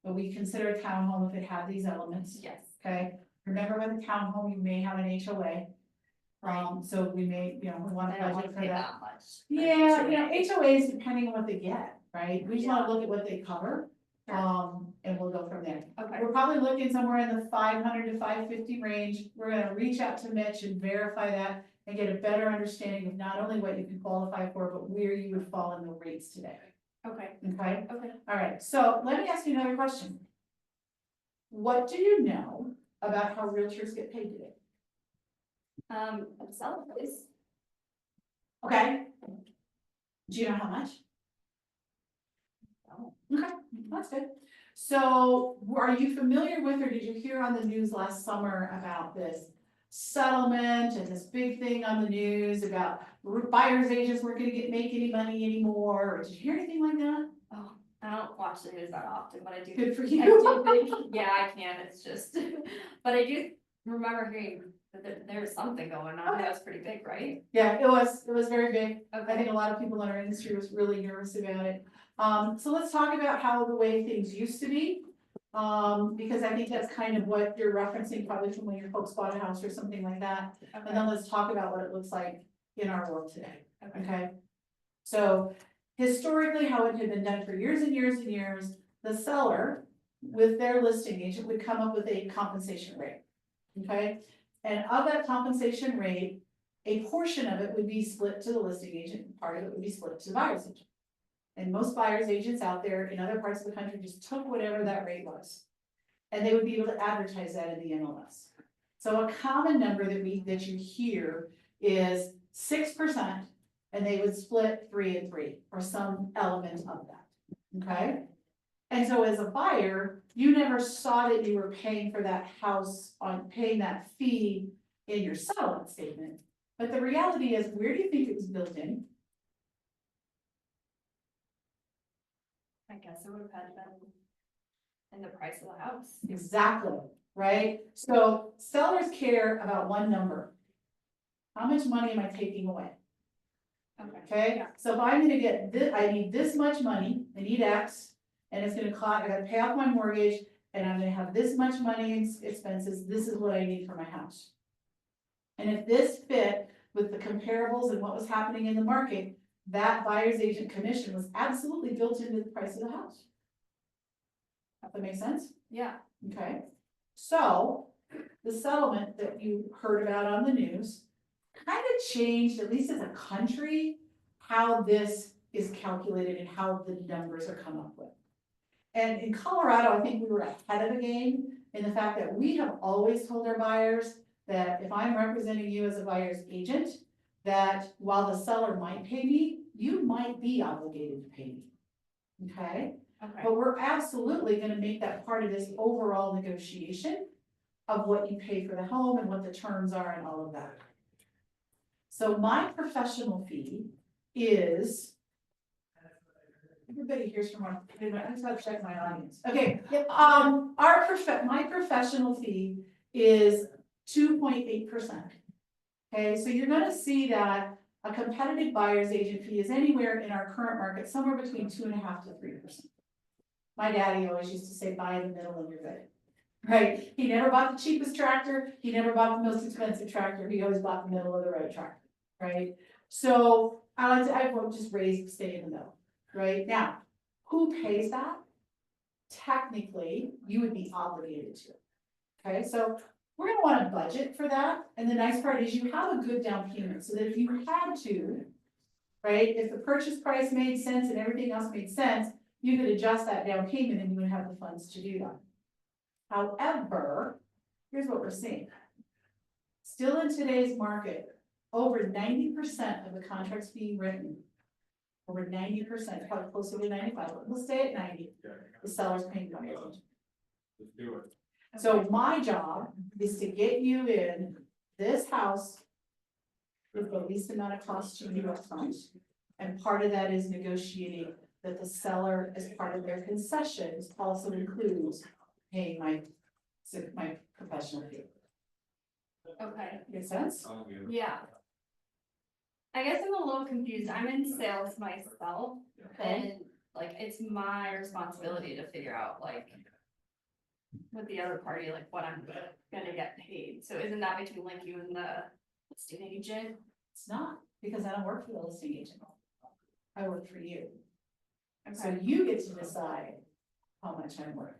but we consider a townhome if it had these elements, Yes. okay? Remember with a townhome, you may have an HOA. So we may, we want I to don't want budget to for pay that. that much. Yeah, HOAs depending on what they get, right? We just wanna look at what they cover, Sure. and we'll go from there. Okay, We're probably looking somewhere in the 500 to 550 range. We're gonna reach out to Mitch and verify that and get a better understanding of not only what you can qualify for, but where you would fall in the rates today, okay, okay? okay. All right, so let me ask you another question. What do you know about how realtors get paid today? Sell a place. Okay? Do you know how much? No. Okay, that's good. So are you familiar with, or did you hear on the news last summer about this settlement and this big thing on the news about buyer's agents weren't gonna make any money anymore? Or did you hear anything like that? Oh, I don't watch the news that often, but I do. Good for I you. do think, yeah, I can, it's just, but I do remember hearing that there's something going on, Okay. that's pretty big, right? Yeah, it was very big. I think Okay, a lot of people in our industry was really nervous about it. So let's talk about how the way things used to be. Because I think that's kind of what you're referencing probably from when your folks bought a house or something like that. And okay, then let's talk about what it looks like in our world today, okay, okay? So historically, how it had been done for years and years and years, the seller with their listing agent would come up with a compensation rate, okay? And of that compensation rate, a portion of it would be split to the listing agent, and part of it would be split to the buyer's agent. And most buyer's agents out there in other parts of the country just took whatever that rate was. And they would be able to advertise that in the MLS. So a common number that you hear is 6%, and they would split 3 and 3, or some element of that, okay? And so as a buyer, you never saw that you were paying for that house on paying that fee in your settlement statement. But the reality is, where do you think it was built in? I guess it would have had been in the price of the house. Exactly, right? So sellers care about one number. How much money am I taking away? Okay, Okay, Yeah. so if I'm gonna get this, I need this much money, I need X, and it's gonna cost, I gotta pay off my mortgage, and I'm gonna have this much money in expenses, this is what I need for my house. And if this fit with the comparables and what was happening in the market, that buyer's agent commission was absolutely built into the price of the house. That makes sense? yeah, Okay, so the settlement that you heard about on the news kind of changed, at least as a country, how this is calculated and how the numbers are come up with. And in Colorado, I think we were ahead of the game in the fact that we have always told our buyers that if I'm representing you as a buyer's agent, that while the seller might pay me, you might be obligated to pay me. Okay? okay, But we're absolutely gonna make that part of this overall negotiation of what you pay for the home and what the terms are and all of that. So my professional fee is. Everybody hears from our, I just gotta check my audience. Okay, my professional fee is 2.8%. Okay, so you're gonna see that a competitive buyer's agent fee is anywhere in our current market, somewhere between 2.5% to 3%. My daddy always used to say, buy in the middle and you're good. Right? He never bought the cheapest tractor. He never bought the most expensive tractor. He always bought the middle of the road tractor. Right? So I won't just stay in the middle. Right? Now, who pays that? Technically, you would be obligated to. Okay, so we're gonna want to budget for that. And the nice part is you have a good down payment so that if you had to, right, if the purchase price made sense and everything else made sense, you could adjust that down payment and you would have the funds to do that. However, here's what we're seeing. Still in today's market, over 90% of the contracts being written, over 90%, probably closer to 95, but we'll stay at 90, the seller's paying the agent. Let's do it. So my job is to get you in this house with the least amount of cost to you upfront. And part of that is negotiating that the seller, as part of their concessions, also includes paying my So my professional fee. Okay, Make sense? yeah. I guess I'm a little confused. I'm in sales myself and like it's my responsibility to figure out like. With the other party, like what I'm gonna get paid. So isn't that between like you and the listing agent? It's not, because I don't work for the listing agent. I work for you. So Okay, you get to decide how much I'm worth.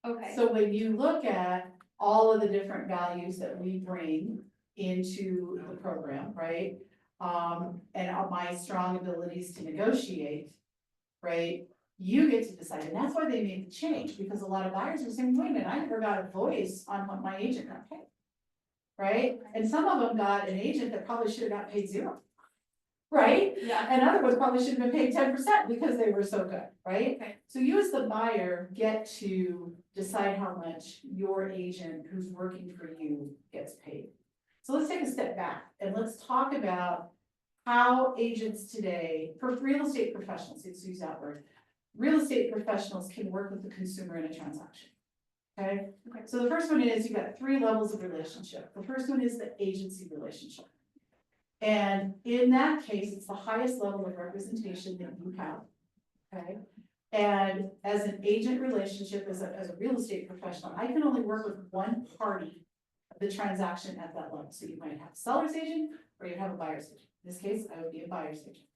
okay, So when you look at all of the different values that we bring into the program, right? And my strong abilities to negotiate, right? You get to decide, and that's why they made the change, because a lot of buyers are saying, wait a minute, I never got a voice on what my agent got paid. Right? And some of them got an agent that probably should have got paid 0. Right? yeah, And other ones probably should have been paid 10% because they were so good, right? Okay. So you as the buyer get to decide how much your agent who's working for you gets paid. So let's take a step back and let's talk about how agents today, for real estate professionals, let's use that word. Real estate professionals can work with the consumer in a transaction. Okay? Okay. So the first one is you've got 3 levels of relationship. The first one is the agency relationship. And in that case, it's the highest level of representation that you have, okay? And as an agent relationship, as a real estate professional, I can only work with one party of the transaction at that level. So you might have a seller's agent or you have a buyer's agent. In this case, I would be a buyer's agent.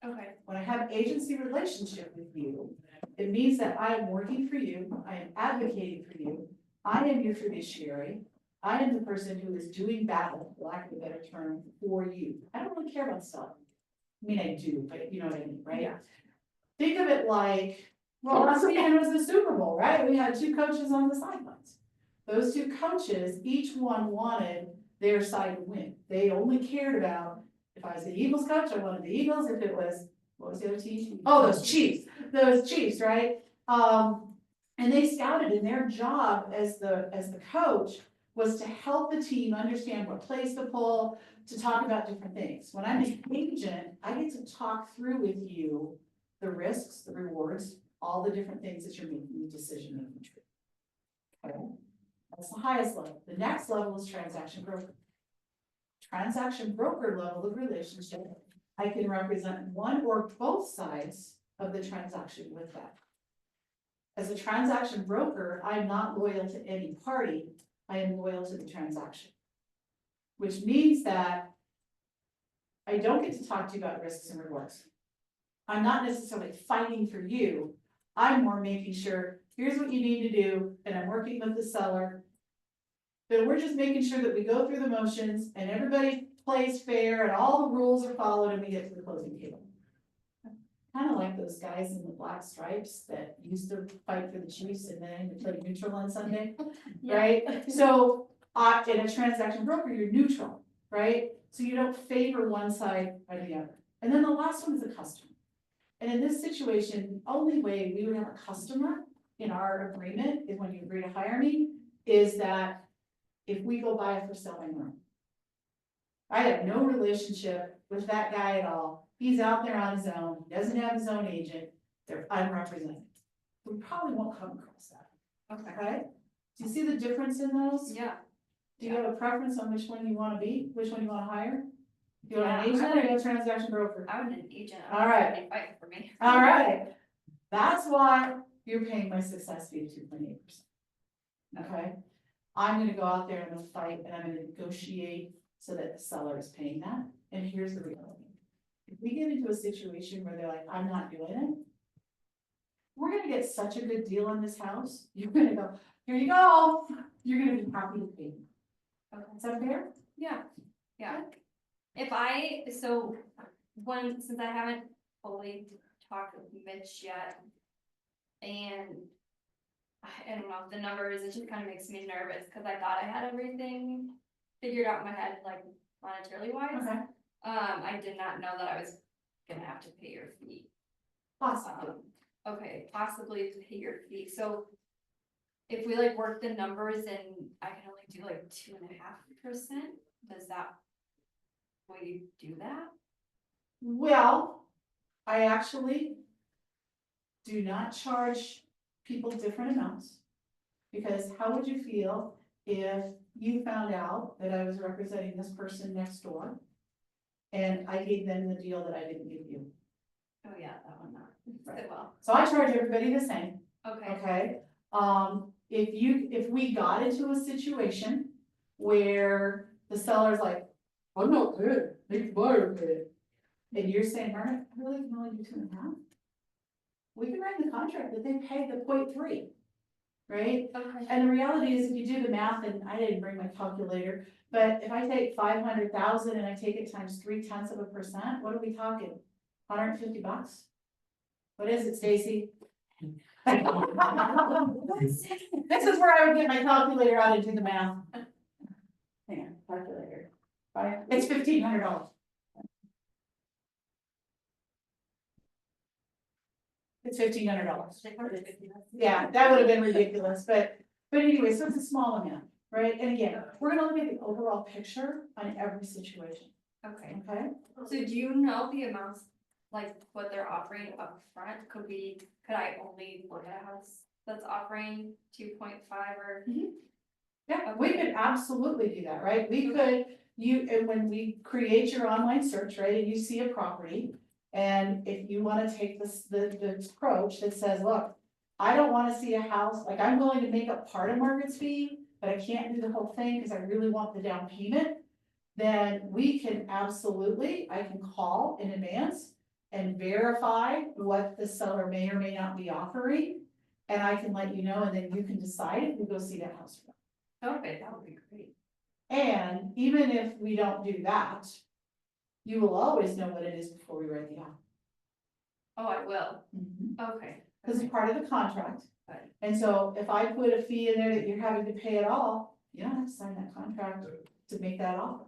okay, When I have agency relationship with you, it means that I am working for you, I am advocating for you, I am your fiduciary. I am the person who is doing battle, for lack of a better term, for you. I don't really care about stuff. I mean, I do, but you know what I mean, right? Yeah. Think of it like, well, last weekend was the Super Bowl, right? We had 2 coaches on the sidelines. Those 2 coaches, each one wanted their side to win. They only cared about, if I was the Eagles coach, I wanted the Eagles. If it was, what was the other team? Oh, those Chiefs, right? And they scouted, and their job as the coach was to help the team understand what plays to pull, to talk about different things. When I'm an agent, I get to talk through with you the risks, the rewards, all the different things that you're making the decision making. Okay, that's the highest level. The next level is transaction broker. Transaction broker level of relationship, I can represent one or both sides of the transaction with that. As a transaction broker, I'm not loyal to any party, I am loyal to the transaction. Which means that I don't get to talk to you about risks and rewards. I'm not necessarily fighting for you, I'm more making sure, here's what you need to do, and I'm working with the seller. But we're just making sure that we go through the motions and everybody plays fair and all the rules are followed and we get to the closing table. Kind of like those guys in the black stripes that used to fight for the Chiefs and then play neutral on Sunday, right? So, in a transaction broker, you're neutral, right? So you don't favor one side or the other. And then the last one is the customer. And in this situation, the only way we would have a customer in our agreement is when you agree to hire me, is that if we go buy a for sale by room. I have no relationship with that guy at all. He's out there on his own, doesn't have his own agent, they're unrepresented. We probably won't come across that, okay, okay? Do you see the difference in those? yeah. Do you have a preference on which one you wanna be, which one you wanna hire? Do you want an Yeah, agent I or would- you want a transaction broker? I would need an agent. All right. They'd be fighting for me. All right, that's why you're paying my success fee of 2.8%. Okay, I'm gonna go out there and I'm gonna fight and I'm gonna negotiate so that the seller is paying that, and here's the reality. If we get into a situation where they're like, I'm not doing it, we're gonna get such a good deal on this house, you're gonna go, here you go, you're gonna be happy to pay me. Okay. Is that fair? Yeah, yeah. Since I haven't fully talked with Mitch yet. And I don't know, the numbers, it just kind of makes me nervous, cause I thought I had everything figured out in my head, like monetarily wise. Okay, I did not know that I was gonna have to pay your fee. possibly. Okay, possibly to pay your fee, so. If we like work the numbers and I can only do like 2.5%, does that? Will you do that? Well, I actually do not charge people different amounts. Because how would you feel if you found out that I was representing this person next door? And I gave them the deal that I didn't give you. Oh, yeah, that one, not, Right. well, So I charge everybody the same, okay, okay? If we got into a situation where the seller's like, I'm not good, make the buyer pay. And you're saying, Margaret, I really can only do 2.5. We can write in the contract that they pay the 0.3, right? okay. And the reality is, if you do the math, and I didn't bring my calculator, but if I take 500,000 and I take it times 0.3%, what are we talking? $150? What is it, Stacy? This is where I would get my calculator out and do the math. Hang on, calculator. It's $1,500. It's $1,500. Yeah, that would have been ridiculous, but anyway, so it's a small amount, right? And again, we're gonna look at the overall picture on every situation, Okay, okay? so do you know the amounts, like what they're offering up front? Could I only look at a house that's offering 2.5 or? Yeah, we could absolutely do that, right? We could, and when we create your online search, right, and you see a property. And if you wanna take this, the approach that says, look, I don't wanna see a house, like I'm willing to make up part of Margaret's fee, but I can't do the whole thing because I really want the down payment. Then we can absolutely, I can call in advance and verify what the seller may or may not be offering. And I can let you know, and then you can decide if we go see that house or not. Okay, that would be great. And even if we don't do that, you will always know what it is before we write the offer. Oh, I will, okay. Because it's part of the contract. Right. And so if I put a fee in there that you're having to pay it all, you don't have to sign that contract to make that offer,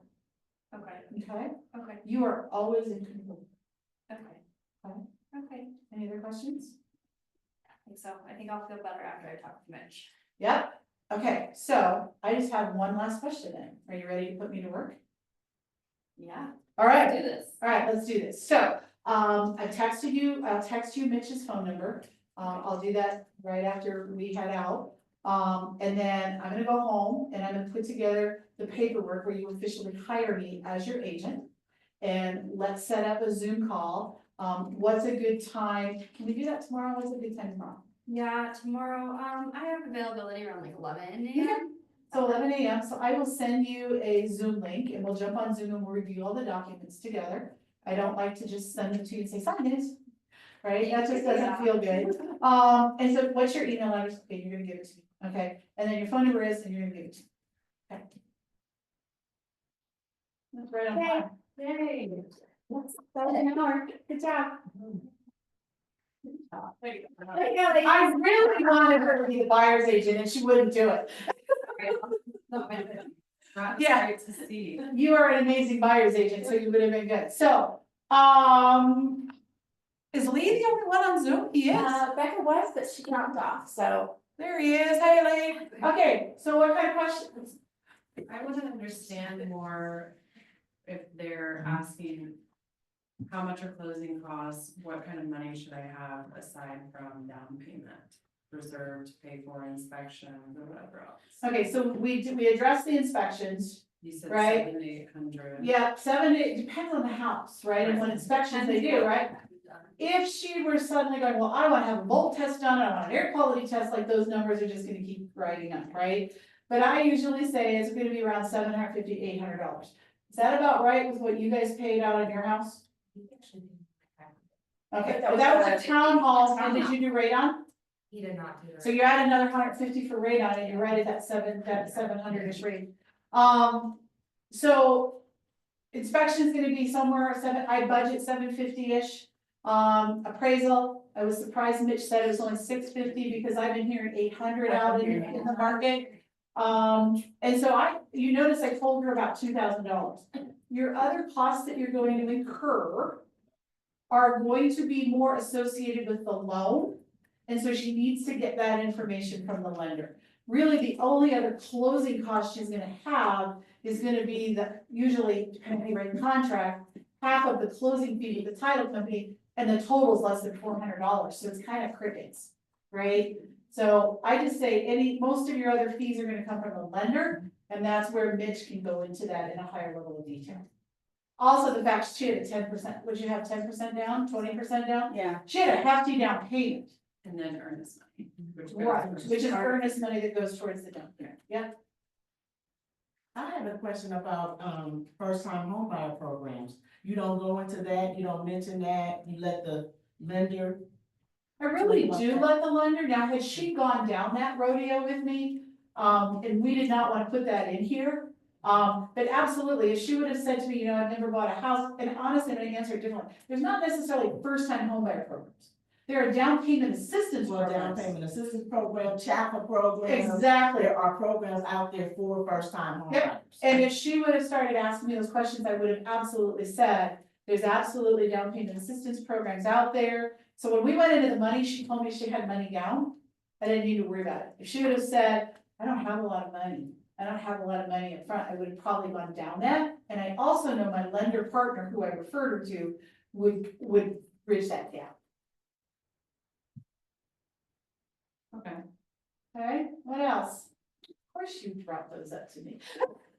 Okay, okay? okay, You are always in control. okay. Okay. Okay, Any other questions? I think so, I think I'll feel better after I talk to Mitch. Yep. Okay, so I just have one last question then. Are you ready to put me to work? Yeah, All right. do this. All right, let's do this. So, I'll text you Mitch's phone number. I'll do that right after we head out. And then I'm gonna go home and I'm gonna put together the paperwork where you officially hire me as your agent. And let's set up a Zoom call. What's a good time? Can we do that tomorrow? What's a good time tomorrow? Yeah, tomorrow, I have availability around like 11 Okay. a.m. So 11 a.m. So I will send you a Zoom link and we'll jump on Zoom and we'll review all the documents together. I don't like to just send them to you and say, sign this, right? That just doesn't feel good. And so what's your email address? Okay, you're gonna give it to me, okay? And then your phone number is, and you're gonna give it to me. Okay. That's right on time. Yay. That was an hour. Good job. I I really wanted her to be the buyer's agent and she wouldn't do it. Yeah. Great to see. You are an amazing buyer's agent, so you would have been good. So, is Lee the only one on Zoom? He is. Becca was, but she dropped off, so. There he is. Hey, Lee. Okay, so what kind of questions? I want to understand more if they're asking how much are closing costs, what kind of money should I have aside from down payment? Reserved to pay for inspections or whatever else. Okay, so we addressed the inspections. You said Right. 700 to 800. Yeah, 7, it depends on the house, right? And what inspections they do, right? If she were suddenly going, well, I wanna have a mold test done, I want an air quality test, like those numbers are just gonna keep riding up, right? But I usually say it's gonna be around $750, $800. Is that about right with what you guys paid out on your house? Okay, That was that was a the- town hall, and did you do radon? He did not do that. So you add another 150 for radon, and you're right at that 700-ish rate. So inspection's gonna be somewhere I budget 750-ish. Appraisal, I was surprised Mitch said it was only 650 because I've been hearing 800 out in the market. And so you notice I told her about $2,000. Your other costs that you're going to incur are going to be more associated with the loan. And so she needs to get that information from the lender. Really, the only other closing cost she's gonna have is gonna be usually, depending on the contract, half of the closing fee with the title company, and the total's less than $400, so it's kind of crickets, right? So I just say most of your other fees are gonna come from the lender, and that's where Mitch can go into that in a higher level of detail. Also, the fact she had a 10%, would you have 10% down, 20% down? Yeah. She had a hefty down payment, And then earnest money. Which goes right, first. which is earnest money that goes towards the down payment, yeah. I have a question about, first time homebuyer programs. You don't go into that, you don't mention that, you let the lender. I really do let the lender, now had she gone down that rodeo with me, and we did not wanna put that in here. But absolutely, if she would have said to me, I've never bought a house, and honestly, I'm gonna answer it differently, there's not necessarily first time homebuyer programs. There are down payment assistance Well, down programs. payment assistance program, chapel program. Exactly, There are programs out there for first time homebuyers. Yep. and if she would have started asking me those questions, I would have absolutely said, there's absolutely down payment assistance programs out there. So when we went into the money, she told me she had money down, I didn't need to worry about it. If she would have said, I don't have a lot of money, I don't have a lot of money up front, I would have probably gone down that. And I also know my lender partner, who I referred her to, would bridge that gap. Okay. Okay, what else? Of course you brought those up to me.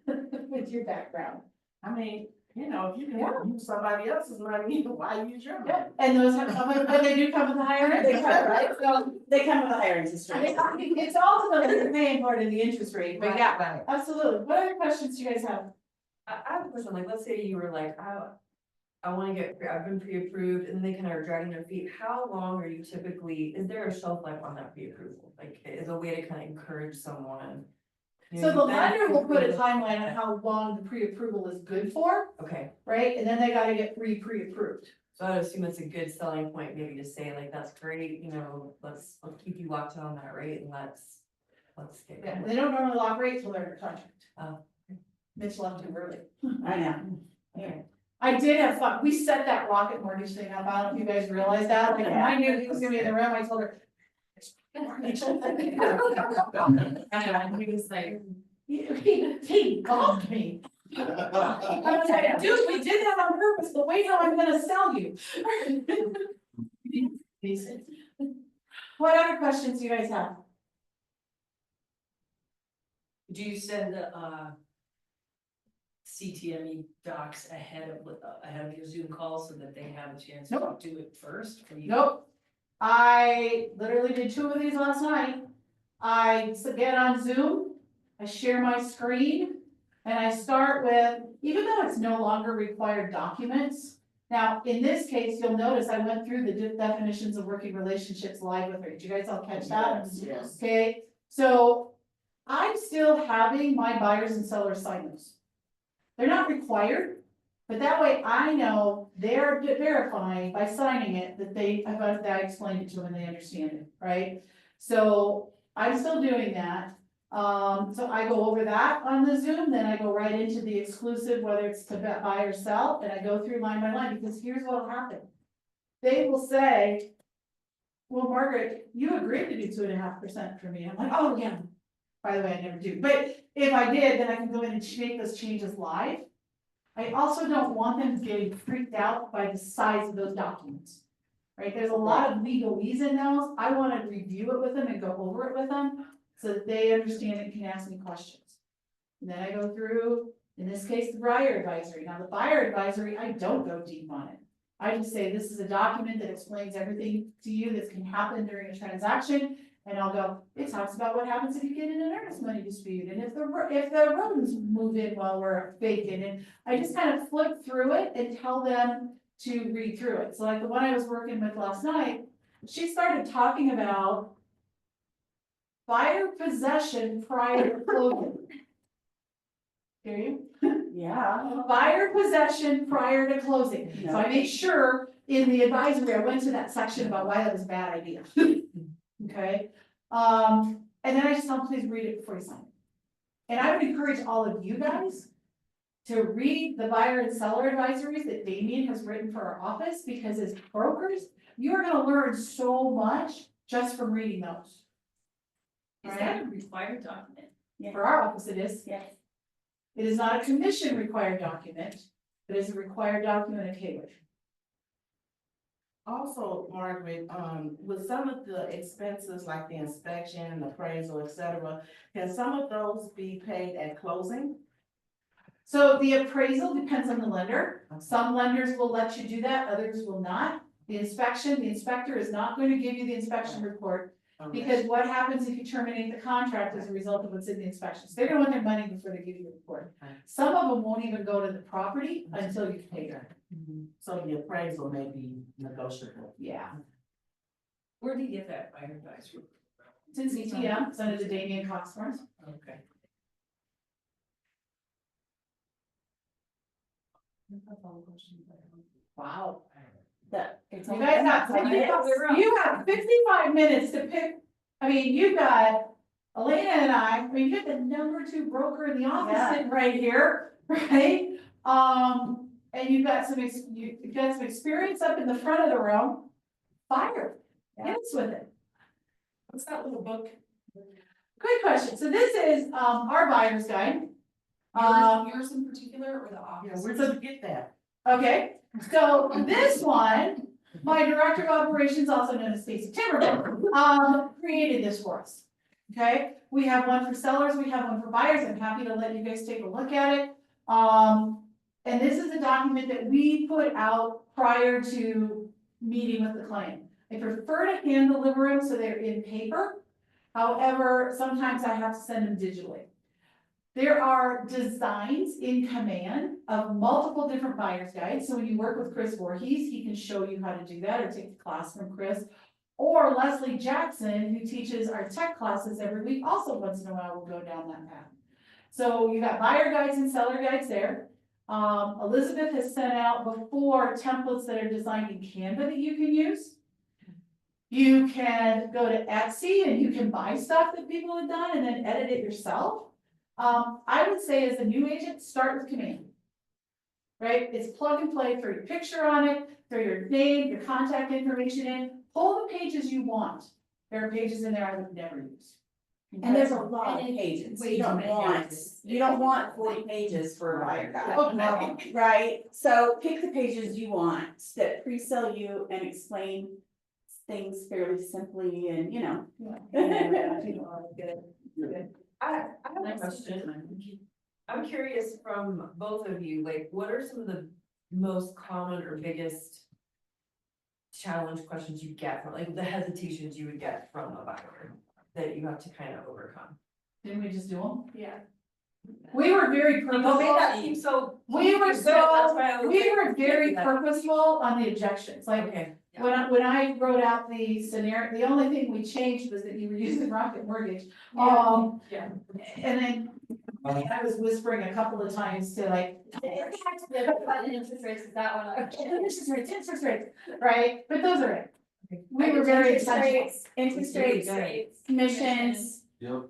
With your background. I mean, if you Yeah. can use somebody else's money, why use your money? Yeah, and those have, but they do come with a higher interest rate, right? So They come with a higher interest rate. it's ultimately the paying part of the interest rate, but yeah, Right. absolutely. What other questions do you guys have? I have a question, like, let's say you were like, I wanna I've been pre-approved, and they kind of are dragging their feet, how long are you typically, is there a shelf life on that pre-approval? Like, is a way to kind of encourage someone? So the lender will put a timeline on how long the pre-approval is good for, Okay, right? And then they gotta get pre-approved. so I'd assume it's a good selling point, maybe to say like, that's great, let's keep you locked in on that rate, and let's get Yeah, going. they don't normally lock rates till they're under contract. Oh. Mitch left too early. I know. Okay. I did have fun. We set that rocket mortgage thing up. I don't know if you guys realize that. Like, when I knew he was gonna be in the room, I told her. "It's mortgage." And we just like, He golfed me. I was like, dude, we did that on purpose, but wait how I'm gonna sell you. What other questions do you guys have? Do you send the CTME docs ahead of your Zoom call so that they have a chance to Nope. do it first? Or you- Nope. I literally did 2 of these last night. I get on Zoom, I share my screen, and I start with, even though it's no longer required documents. Now, in this case, you'll notice I went through the definitions of working relationships live with her. Did you guys all catch that? Yes. Okay, so I'm still having my buyers and sellers sign those. They're not required, but that way I know they're verifying by signing it that that I explained it to them and they understand it, right? So I'm still doing that. So I go over that on the Zoom, then I go right into the exclusive, whether it's to buy or sell, and I go through line by line, because here's what'll happen. They will say, well, Margaret, you agreed to do 2.5% for me. I'm like, oh, yeah. By the way, I never do, but if I did, then I can go in and make those changes live. I also don't want them getting freaked out by the size of those documents. Right, there's a lot of legalese in those, I wanna review it with them and go over it with them, so that they understand and can ask me questions. And then I go through, in this case, the buyer advisory, now the buyer advisory, I don't go deep on it. I just say, this is a document that explains everything to you that can happen during a transaction. And I'll go, it talks about what happens if you get in an earnest money dispute, and if the rodents move in while we're vacant, and I just kind of flip through it and tell them to read through it. So like the one I was working with last night, she started talking about buyer possession prior to closing. Hear you? Yeah. Buyer possession prior to closing. So I made sure in the advisory, I went to that section about why that was a bad idea. Okay, and then I just tell them, please read it before you sign it. And I would encourage all of you guys to read the buyer and seller advisories that Damien has written for our office, because as brokers, you are gonna learn so much just from reading those. Is that a required document? For our office, it is. Yes. It is not a commission required document, but it is a required document of Cambridge. Also, Margaret, with some of the expenses like the inspection, appraisal, et cetera, can some of those be paid at closing? So the appraisal depends on the lender. Some lenders will let you do that, others will not. The inspector is not going to give you the inspection report, because what happens if you terminate the contract as a result of what's in the inspections? They're gonna want their money before they give you the report. Some of them won't even go to the property until you pay them. So the appraisal may be negotiable. Yeah, Where do you get that fire advice? it's in CTM, it's under the Damian Cox forms. Okay. Wow. That, it's You only- guys you have 55 minutes to pick, I mean, you've got Elena and I mean, you got the #2 broker in the office Yeah. sitting right here, right? And you've got you've got some experience up in the front of the room. Fire, hit us with it. What's that little book? Great question. So this is, our buyer's guide. Yours in particular or the Yeah, office? where did you get that? Okay, so this one, my director of operations, also known as Stacy Timmerman, created this for us. Okay, we have one for sellers, we have one for buyers. I'm happy to let you guys take a look at it. And this is a document that we put out prior to meeting with the client. I prefer to hand deliver them so they're in paper. However, sometimes I have to send them digitally. There are designs in command of multiple different buyer's guides. So when you work with Chris Voorhees, he can show you how to do that, or take the class from Chris. Or Leslie Jackson, who teaches our tech classes every week, also once in a while will go down that path. So you got buyer guides and seller guides there. Elizabeth has sent out before templates that are designed in Canva that you can use. You can go to Etsy and you can buy stuff that people have done and then edit it yourself. I would say as a new agent, start with command. Right, it's plug and play, throw your picture on it, throw your name, your contact information in, pull the pages you want. There are pages in there I would never use. And there's a lot of pages, Way you too don't many want, pages. you don't want 40 pages for a buyer guide. Oh, no. Right, so pick the pages you want that pre-sell you and explain things fairly simply and, you know. I have a question. I'm curious from both of you, like, what are some of the most common or biggest challenge questions you get from, like, the hesitations you would get from a buyer that you have to kind of overcome? Didn't we just do them? Yeah. We were very You know, made that purposeful. seem so. We were That's why I so, was we like, were very that- purposeful on the objections, like, Okay, when I wrote out the scenario, the only thing we changed was that you were using Rocket Mortgage. Yeah. And then I was whispering a couple of times to like, Interest rates, is that one? interest rates, right? But those are it. We were very intentional. Interest Very rates, good. commissions. Yep.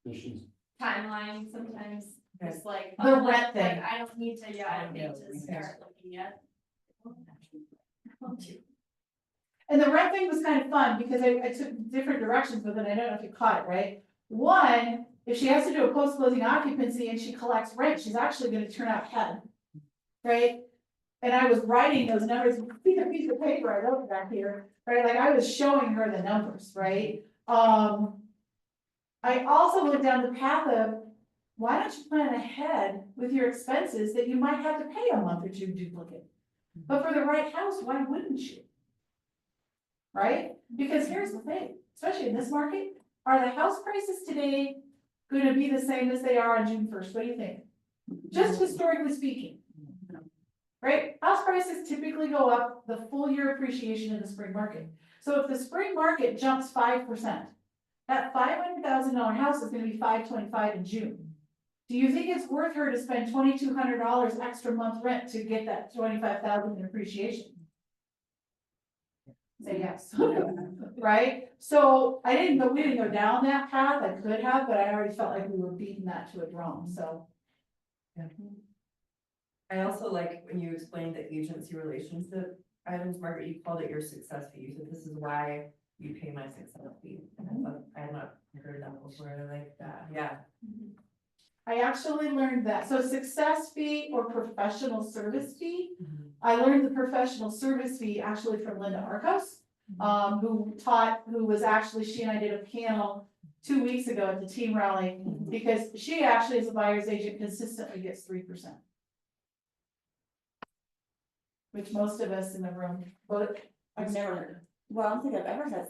Missions. Timeline sometimes, it's like. The oh, rent thing. like, I don't need to, yeah, I don't need to Okay. start looking yet. And the rent thing was kind of fun because I took different directions with it. I don't know if you caught it, right? One, if she has to do a post-closing occupancy and she collects rent, she's actually gonna turn out ahead. Right? And I was writing those numbers, piece of paper I wrote back here, right? Like I was showing her the numbers, right? I also went down the path of, why don't you plan ahead with your expenses that you might have to pay a month or two duplicate? But for the right house, why wouldn't you? Right? Because here's the thing, especially in this market, are the house prices today gonna be the same as they are on June 1st? What do you think? Just historically speaking. Right? House prices typically go up the full year appreciation in the spring market. So if the spring market jumps 5%, that $500,000 house is gonna be $525,000 in June. Do you think it's worth her to spend $2,200 extra month rent to get that $25,000 in appreciation? Say yes, right? So we didn't go down that path, I could have, but I already felt like we were beating that to a drum, so. I also like when you explained the agency relationship items, Margaret, you called it your success fee. You said this is why you pay my success fee. And I thought, I had not heard that before, I like that, yeah. I actually learned that, so success fee or professional service fee, I learned the professional service fee actually from Linda Arcos, who was actually, she and I did a panel 2 weeks ago at the team rally, because she actually, as a buyer's agent, consistently gets 3%. Which most of us in the room, but I've never, well, I don't think I've ever had.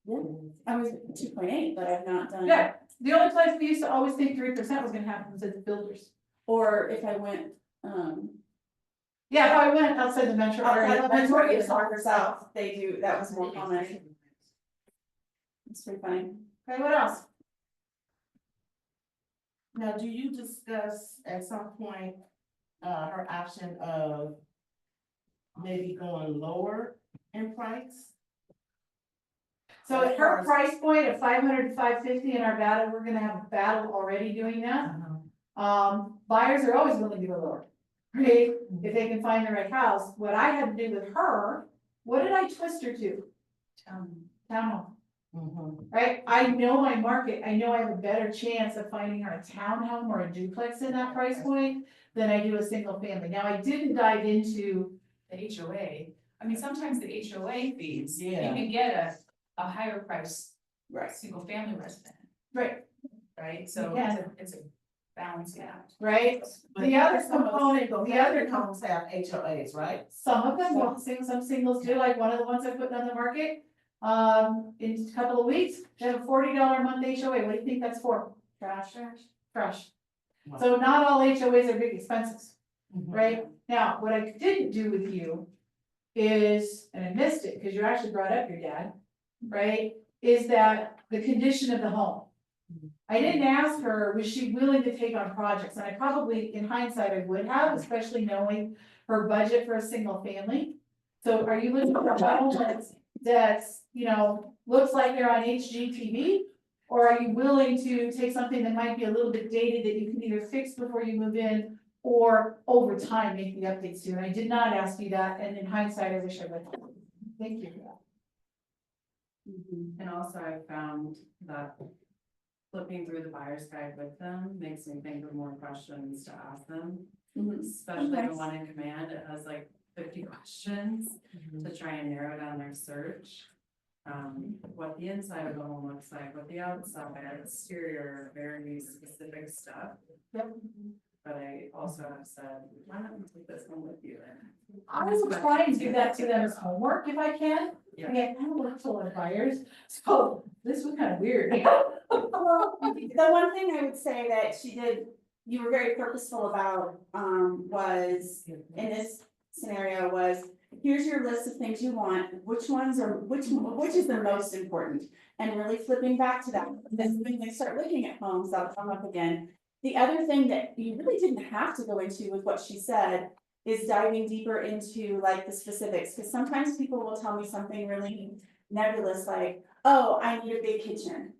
Yeah, I was 2.8, but I've not done. yeah, the only place we used to always think 3% was gonna happen was at the builders. Or if I went, Yeah, if I went outside the metro area, outside of that's where Metro it's or South, they do, that was more common. It's pretty funny. Okay, what else? Now, do you discuss at some point, her option of maybe going lower in price? So at her price point of 500 to 550 in our battle, we're gonna have a battle already doing that. Buyers are always willing to go lower, right? If they can find the right house. What I had to do with her, what did I twist her to? Townhome, right? I know my market. I know I have a better chance of finding her a townhome or a duplex in that price point than I do a single family. Now, I didn't dive into, The HOA, I mean, sometimes the HOA fees, you Yeah. can get a higher price Right. single family resident, right, right? So Yeah. it's a balancing act. right? But The other some of component, those the other single homes have HOAs, right? Some of them don't sing, some singles do, like one of the ones I put on the market. In a couple of weeks, they have a $40 a month HOA. What do you think that's for? Trash. Trash. Wow. So not all HOAs are big expenses, Mhm. right? Now, what I didn't do with you is, and I missed it, because you actually brought up your dad, right? Is that the condition of the home. I didn't ask her, was she willing to take on projects? And I probably, in hindsight, I would have, especially knowing her budget for a single family. So are you looking for a home that's, you know, looks like they're on HGTV? Or are you willing to take something that might be a little bit dated that you can either fix before you move in, or over time make the updates to? And I did not ask you that, and in hindsight, I wish I would. Thank you for that. And also I found that flipping through the buyer's guide with them makes me think of more questions to ask them. Especially Okay. the one in command, it has like 50 questions to try and narrow down their search. What the inside of the home looks like, what the outside, exterior, very specific stuff. Yep. But I also have said, why not you take this home with you? I will try and do that to them as homework if I can. Yeah. Again, I don't work for a lot of buyers, so this was kind of weird. Well, the one thing I would say that she did, you were very purposeful about, was, in this scenario was, here's your list of things you want, which is the most important? And really flipping back to that, because when they start looking at homes, that'll come up again. The other thing that you really didn't have to go into with what she said is diving deeper into like the specifics, because sometimes people will tell me something really nebulous, like, oh, I need a big kitchen.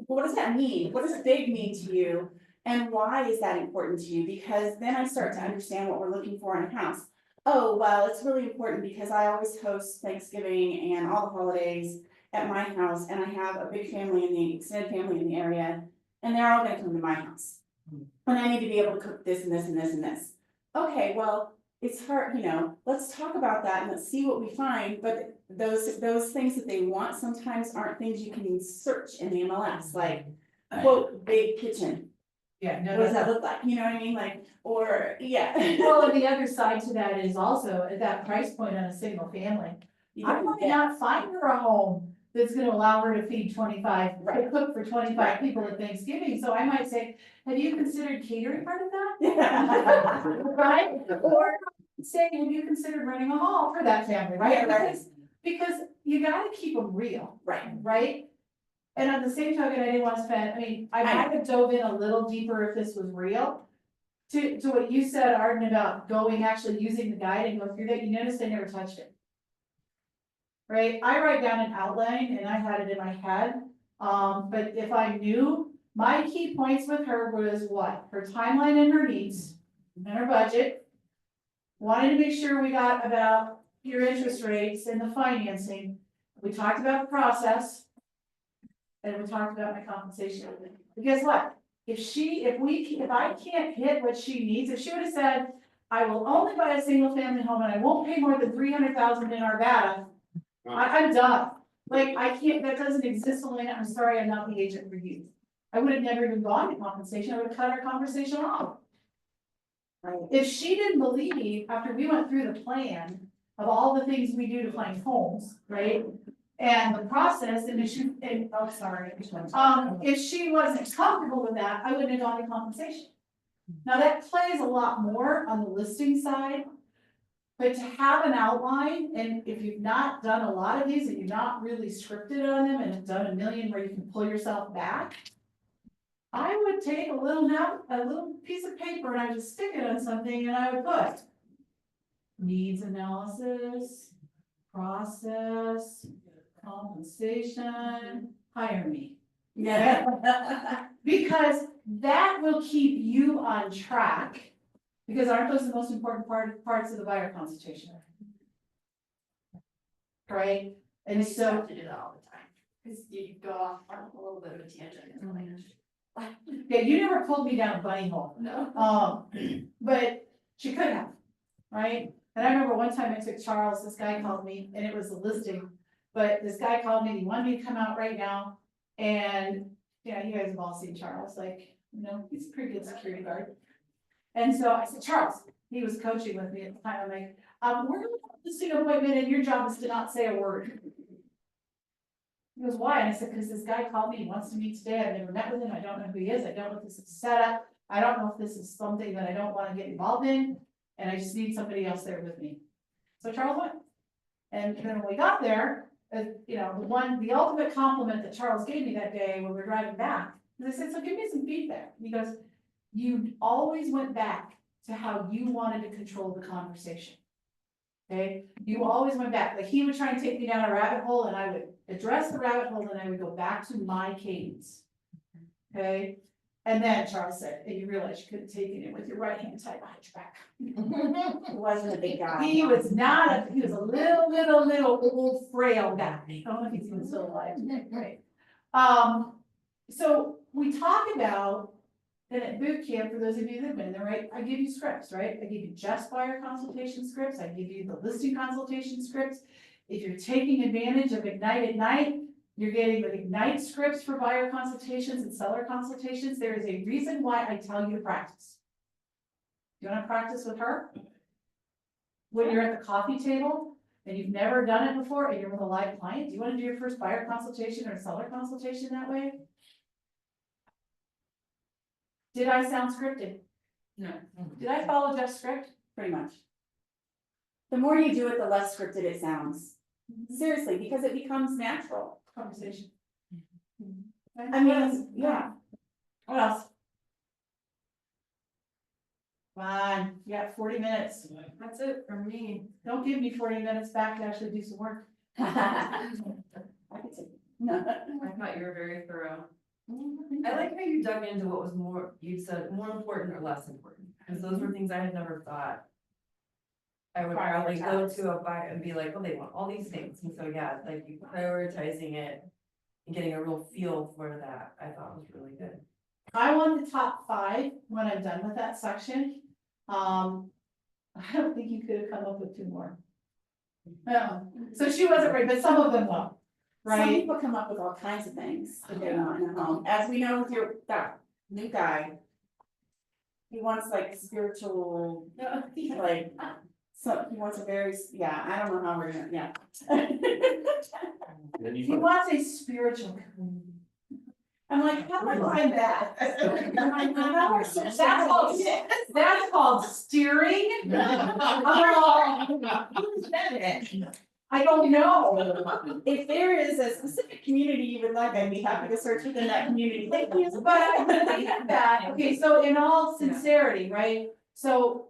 What does that mean? What does big mean to you? And why is that important to you? Because then I start to understand what we're looking for in a house. Oh, well, it's really important because I always host Thanksgiving and all the holidays at my house, and I have a big family in the extended family in the area, and they're all gonna come to my house. And I need to be able to cook this and this and this and this. Okay, well, it's hard, you know, let's talk about that and let's see what we find, but those things that they want sometimes aren't things you can search in the MLS, like, quote, big kitchen. Yeah, What does that look like? You know what I mean? Like, or, yeah. Well, and the other side to that is also at that price point on a single family, I might not find her a home that's gonna allow her to feed 25, to cook for 25 people at Thanksgiving, so I might say, have you considered catering part of that? Right? Or say, have you considered renting a hall for that family, right? Yeah, right. Because you gotta keep them real, Right. right? And on the same token, I didn't wanna spend, I mean, I might have dove in a little deeper if this was real. To what you said, Arden, about actually using the guide and go through that, you noticed I never touched it. Right, I write down an outline and I had it in my head, but if I knew, my key points with her was what? Her timeline and her needs, and her budget. Wanted to make sure we got about your interest rates and the financing, we talked about the process. And we talked about my compensation, but guess what? If I can't hit what she needs, if she would have said, I will only buy a single family home and I won't pay more than 300,000 in Arvada. I'm done. Like, I can't, that doesn't exist, Elena, I'm sorry, I'm not the agent for you. I would have never even gone to compensation, I would have cut our conversation off. Right. If she didn't believe, after we went through the plan of all the things we do to find homes, right? And the process, and if she, and, oh, sorry, if she wasn't comfortable with that, I wouldn't have gone to compensation. Now, that plays a lot more on the listing side. But to have an outline, and if you've not done a lot of these and you're not really scripted on them and have done a million where you can pull yourself back. I would take a little piece of paper and I would stick it on something and I would put. Needs analysis, process, compensation, hire me. Yeah. Because that will keep you on track. Because aren't those the most important parts of the buyer consultation? Right? And I used to so, have to do that all the time, cause you go off on a little bit of a tangent, and like, yeah, you never pulled me down a bunny hole. no. But she could have, right? And I remember one time I took Charles, this guy called me, and it was a listing, but this guy called me, and he wanted me to come out right now. And, yeah, you guys have all seen Charles, like, you know, he's a pretty good security guard. And so I said, Charles, he was coaching with me at the time, I'm like, we're gonna have a listing appointment and your job is to not say a word. He goes, why? And I said, because this guy called me, he wants to meet today, I've never met with him, I don't know who he is, I don't know if this is set up, I don't know if this is something that I don't wanna get involved in, and I just need somebody else there with me. So Charles went. And then when we got there, you know, the ultimate compliment that Charles gave me that day when we were driving back, is I said, so give me some feedback, he goes, you always went back to how you wanted to control the conversation. Okay, you always went back, like he would try and take me down a rabbit hole and I would address the rabbit hole and I would go back to my cadence. Okay, and then Charles said, and you realize you couldn't take it in with your right hand tied behind your back. He wasn't a big guy. He was a little old frail guy. I don't know if he's even still alive, right? So we talk about, and at boot camp, for those of you that have been there, right, I give you scripts, right? I give you just buyer consultation scripts, I give you the listing consultation scripts. If you're taking advantage of Ignite at Night, you're getting the Ignite scripts for buyer consultations and seller consultations. There is a reason why I tell you to practice. You wanna practice with her? When you're at the coffee table and you've never done it before and you're with a live client, do you wanna do your first buyer consultation or seller consultation that way? Did I sound scripted? No. Did I follow Jeff's script? Pretty much. The more you do it, the less scripted it sounds. Seriously, because it becomes natural. Conversation. I mean, yeah. What else? Fine, you got 40 minutes. That's it for me. Don't give me 40 minutes back to actually do some work. I could say, no. I thought you were very thorough. I like how you dug into what was more, you said more important or less important, because those were things I had never thought. I would probably go to a buyer and be like, oh, they want all these things, and so, yeah, like you prioritizing it and getting a real feel for that, I thought was really good. I want the top 5 when I'm done with that section. I don't think you could have come up with 2 more. So she wasn't right, but some of them will. Some Right? people come up with all kinds of things that they want in a home, as we know with that new guy. He wants like spiritual, like, so he wants a very, yeah, I don't know how we're gonna, yeah. He wants a spiritual community. I'm like, how do I find that? I'm like, how is it? That's called steering. I don't know. If there is a specific community you would like, I'd be happy to search within that community. Thank you. But I believe that, okay, so in all sincerity, right, so.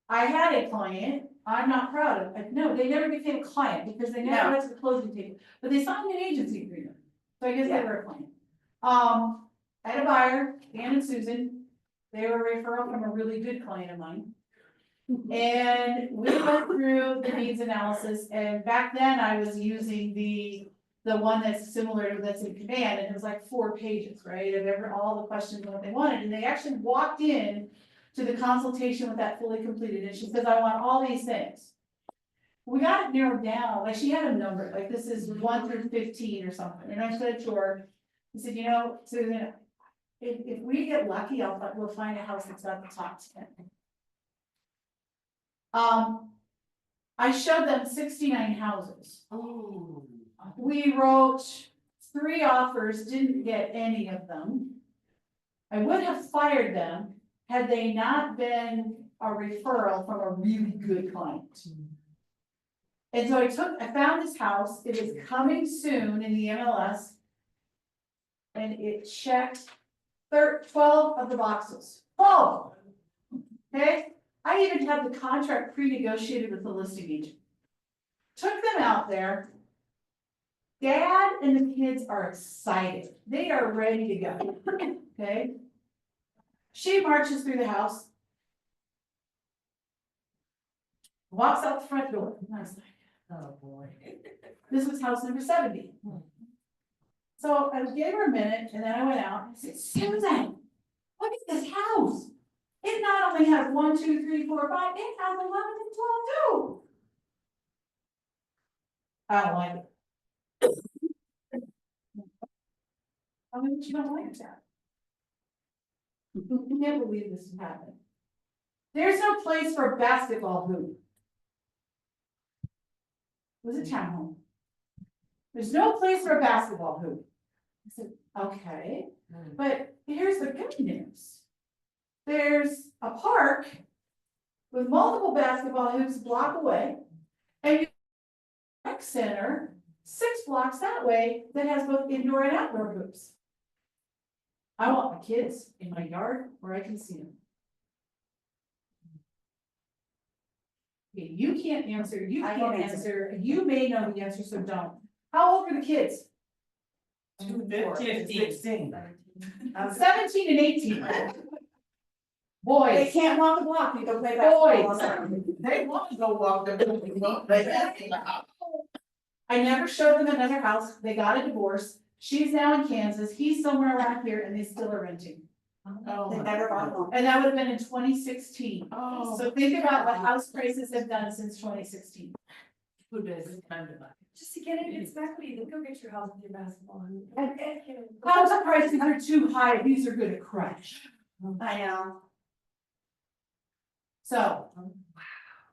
I had a client, I'm not proud of, no, they never became a client because they never went to the closing table, but they signed an agency agreement. So I guess they were a client. I had a buyer, Dan and Susan, they were a referral from a really good client of mine. And we went through the needs analysis, and back then I was using the one that's similar to that's in Command, and it was like 4 pages, right, of all the questions and what they wanted, and they actually walked in to the consultation with that fully completed, and she says, I want all these things. We got it narrowed down, like she had a number, like this is 1 through 15 or something, and I said to her, I said, you know, Susan, if we get lucky, we'll find a house that's got the top 10. I showed them 69 houses. Oh. We wrote 3 offers, didn't get any of them. I would have fired them had they not been a referral from a really good client. And so I found this house, it is coming soon in the MLS. And it checked 12 of the boxes, 12. Okay, I even have the contract pre-negotiated with the listing agent. Took them out there. Dad and the kids are excited, they are ready to go, okay? She marches through the house. Walks out the front door, and I was like, Oh, boy. this was house number 70. So I gave her a minute and then I went out and I said, Susan, look at this house. It not only has 1, 2, 3, 4, 5, it has 11 and 12 too. I don't like it. I mean, you don't like that. I can't believe this is happening. There's no place for a basketball hoop. It was a townhome. There's no place for a basketball hoop. I said, okay, but here's the good news. There's a park with multiple basketball hoops a block away, and you have a rec center 6 blocks that way that has both indoor and outdoor hoops. I want my kids in my yard where I can see them. Okay, you can't answer, you I can't can answer. answer, you may know the answer, so don't. How old are the kids? 16. 17 and 18. They Boys, can't walk the block, you go play basketball. They want to go walk the building, but I never showed them another house, they got a divorce, she's now in Kansas, he's somewhere around here, and they still are renting. They never bought a home. And that would have been in 2016. Oh. So think about what house prices have done since 2016. Who does it time to buy? Just to get it, it's equity, then go get your house with your basketball. House prices are too high, these are gonna crash. I know. So.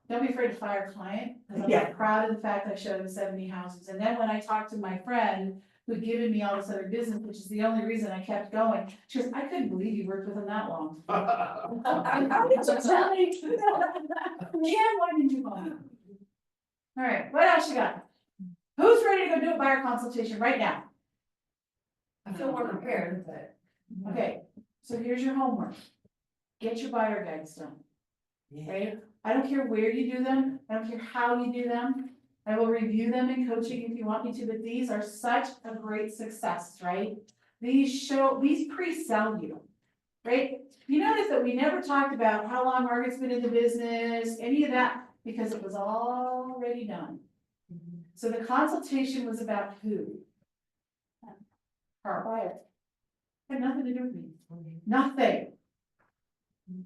Don't be afraid to fire a client, because I'm Yeah. proud of the fact I showed him 70 houses, and then when I talked to my friend who'd given me all this other business, which is the only reason I kept going, she goes, I couldn't believe you worked with him that long. How did you tell me? Yeah, why didn't you call me? All right, what else you got? Who's ready to go do a buyer consultation right now? I feel more prepared, but. Okay, so here's your homework. Get your buyer guides done. Right? I don't care where you do them, I don't care how you do them. I will review them in coaching if you want me to, but these are such a great success, right? These pre-sell you, right? You notice that we never talked about how long Margaret's been in the business, any of that, because it was already done. So the consultation was about who? Her buyer. Had nothing to do with me, nothing.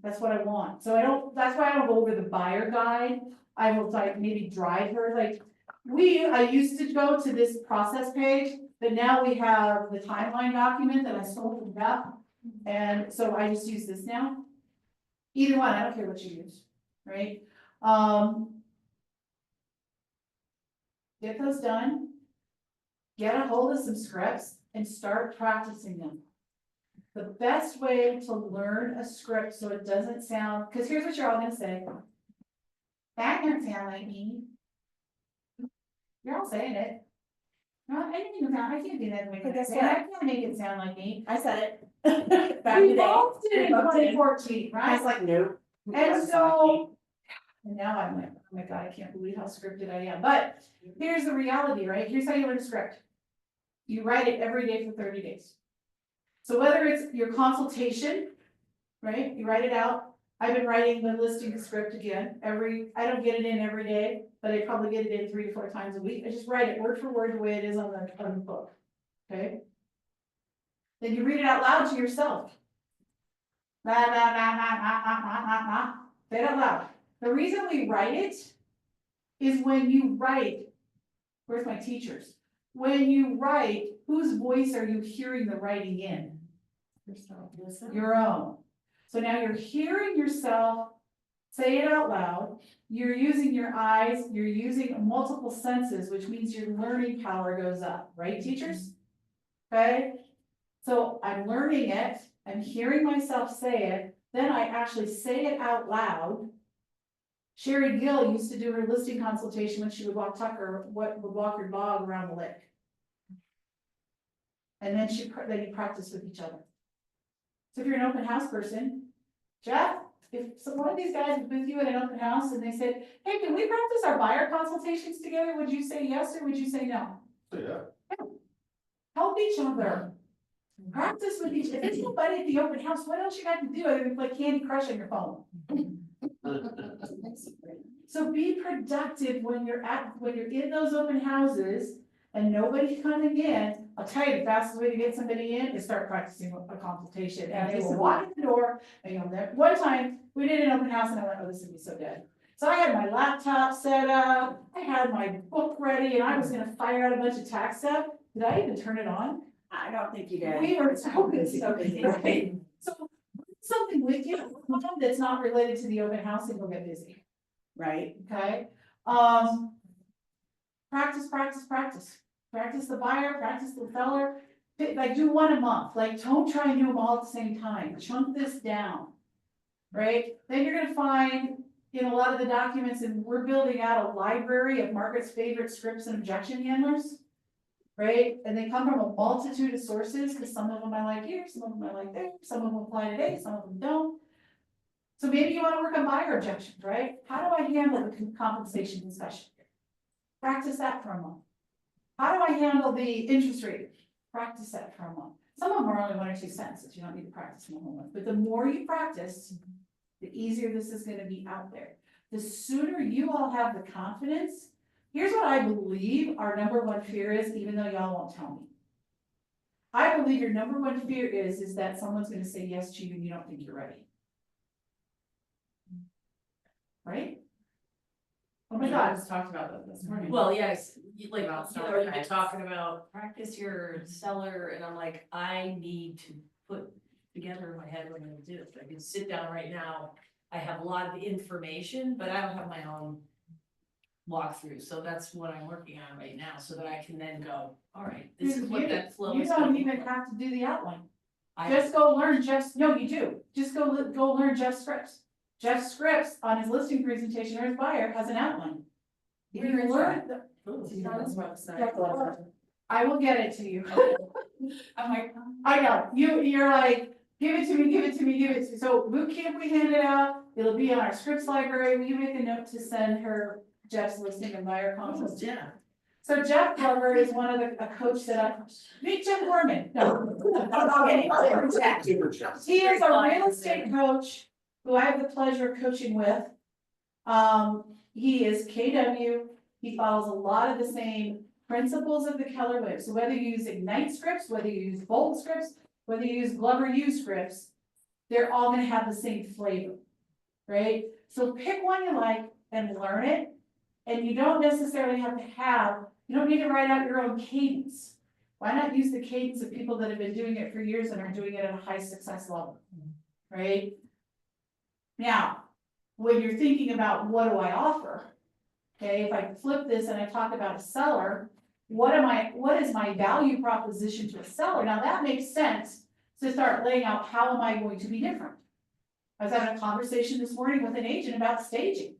That's what I want, so that's why I don't go over the buyer guide, I will like maybe drive her, like. I used to go to this process page, but now we have the timeline document that I sold up. And so I just use this now. Either one, I don't care what you use, right? Get those done. Get a hold of some scripts and start practicing them. The best way to learn a script so it doesn't sound, because here's what you're all gonna say. That doesn't sound like me. You're all saying it. No, I can't do that. But guess I what? can't make it sound like me. I said it. Back in the We day. both did it in We both did. 2014, I right? was like, nope. And so, and now I'm like, oh my God, I can't believe how scripted I am. But here's the reality, right? Here's how you learn a script. You write it every day for 30 days. So whether it's your consultation, right? You write it out. I've been writing the listing script again I don't get it in every day, but I probably get it in 3 to 4 times a week. I just write it word for word the way it is on the book. Okay? Then you read it out loud to yourself. Blah, blah, blah, blah, blah, blah, blah, blah, blah. Say it out loud. The reason we write it is when you write, where's my teachers? When you write, whose voice are you hearing the writing in? Your own. So now you're hearing yourself say it out loud. You're using your eyes, you're using multiple senses, which means your learning power goes up, right, teachers? Okay? So I'm learning it, I'm hearing myself say it, then I actually say it out loud. Sherry Gill used to do her listing consultation when she would walk would walk her dog around the lake. And then then you practice with each other. So if you're an open house person, Jeff, if one of these guys was with you at an open house and they said, hey, can we practice our buyer consultations together? Would you say yes or would you say no? Yeah. Help each other. Practice with each, if there's nobody at the open house, what else you got to do other than play Candy Crush on your phone? So be productive when you're in those open houses and nobody's coming in. I'll tell you, the fastest way to get somebody in is start practicing a consultation. And they will walk in the door and you'll never, one time we did an open house and I went, oh, this would be so good. So I had my laptop set up, I had my book ready and I was gonna fire out a bunch of tax stuff. Did I even turn it on? I don't think you did. We were so busy, right? So something with you, that's not related to the open house and you'll get busy. Right, Okay, practice, practice, practice. Practice the buyer, practice the seller, like do one a month, like don't try and do them all at the same time, chunk this down. Right, then you're gonna find in a lot of the documents, and we're building out a library of Margaret's favorite scripts and objection handlers. Right, and they come from a multitude of sources, because some of them I like here, some of them I like there, some of them apply today, some of them don't. So maybe you want to work on buyer objections, right? How do I handle the compensation discussion? Practice that for a month. How do I handle the interest rate? Practice that for a month. Some of them are only 1 or 2 sentences. You don't need to practice them a whole month. But the more you practice, the easier this is going to be out there. The sooner you all have the confidence. Here's what I believe our #1 fear is, even though y'all won't tell me. I believe your #1 fear is that someone's going to say yes to you and you don't think you're ready. Right? Oh my We God. just talked about that this morning. Well, yes, like, About you know, you've been self-defense. talking about practice your seller, and I'm like, I need to put together in my head what I'm gonna do. I can sit down right now, I have a lot of information, but I don't have my own walkthrough, so that's what I'm working on right now, so that I can then go, all right, this is what that flow You is. don't gonna even look like. have to do the outline. I- Just go learn Jeff's, no, you do. Just go learn Jeff's scripts. Jeff's scripts on his listing presentation or his buyer has an outline. If you learn, I will get it to you. I'm like, I know, you're like, give it to me, give it to me, give it to me. So boot camp, we hand it out. It'll be on our scripts library. Will you make a note to send her Jeff's listing and buyer consults? Yeah. So Jeff Glover is one of a coach that I, meet Jeff Gorman. No. He is a real estate coach who I have the pleasure of coaching with. He is KW, he follows a lot of the same principles of the Keller Williams. So whether you use Ignite scripts, whether you use Bolt scripts, whether you use Glover U scripts, they're all gonna have the same flavor, right? So pick one you like and learn it. And you don't necessarily have to you don't need to write out your own cadence. Why not use the cadence of people that have been doing it for years and are doing it at a high success level, right? Now, when you're thinking about what do I offer, okay, if I flip this and I talk about a seller, what is my value proposition to a seller? Now that makes sense to start laying out how am I going to be different. I was having a conversation this morning with an agent about staging.